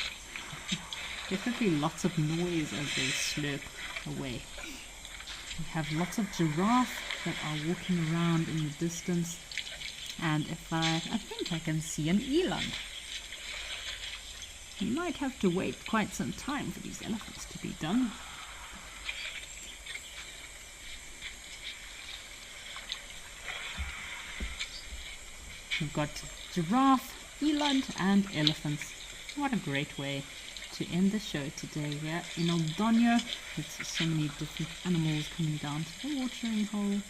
Definitely lots of noise as they slurp away. We have lots of giraffe that are walking around in the distance, and I think I can see an eland. We might have to wait quite some time for these elephants to be done. We've got giraffe, eland and elephants. What a great way to end the show today here in Oldonyo, with so many different animals coming down to the watering hole.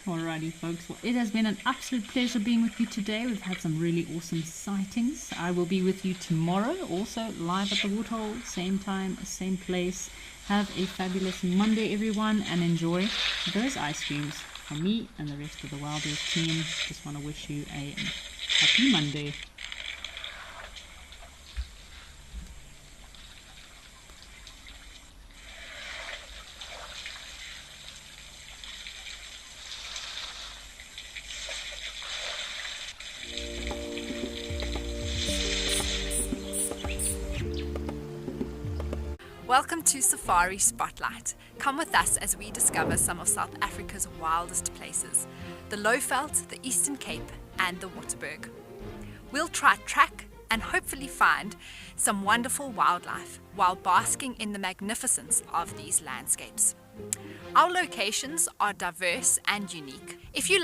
Alrighty folks, well, it has been an absolute pleasure being with you today. We've had some really awesome sightings. I will be with you tomorrow, also live at the waterhole, same time, same place. Have a fabulous Monday everyone, and enjoy those ice creams from me and the rest of the Wild Earth team. Just want to wish you a happy Monday. Welcome to Safari Spotlight. Come with us as we discover some of South Africa's wildest places, the Lowveld, the Eastern Cape and the Waterberg. We'll try track and hopefully find some wonderful wildlife while basking in the magnificence of these landscapes. Our locations are diverse and unique. If you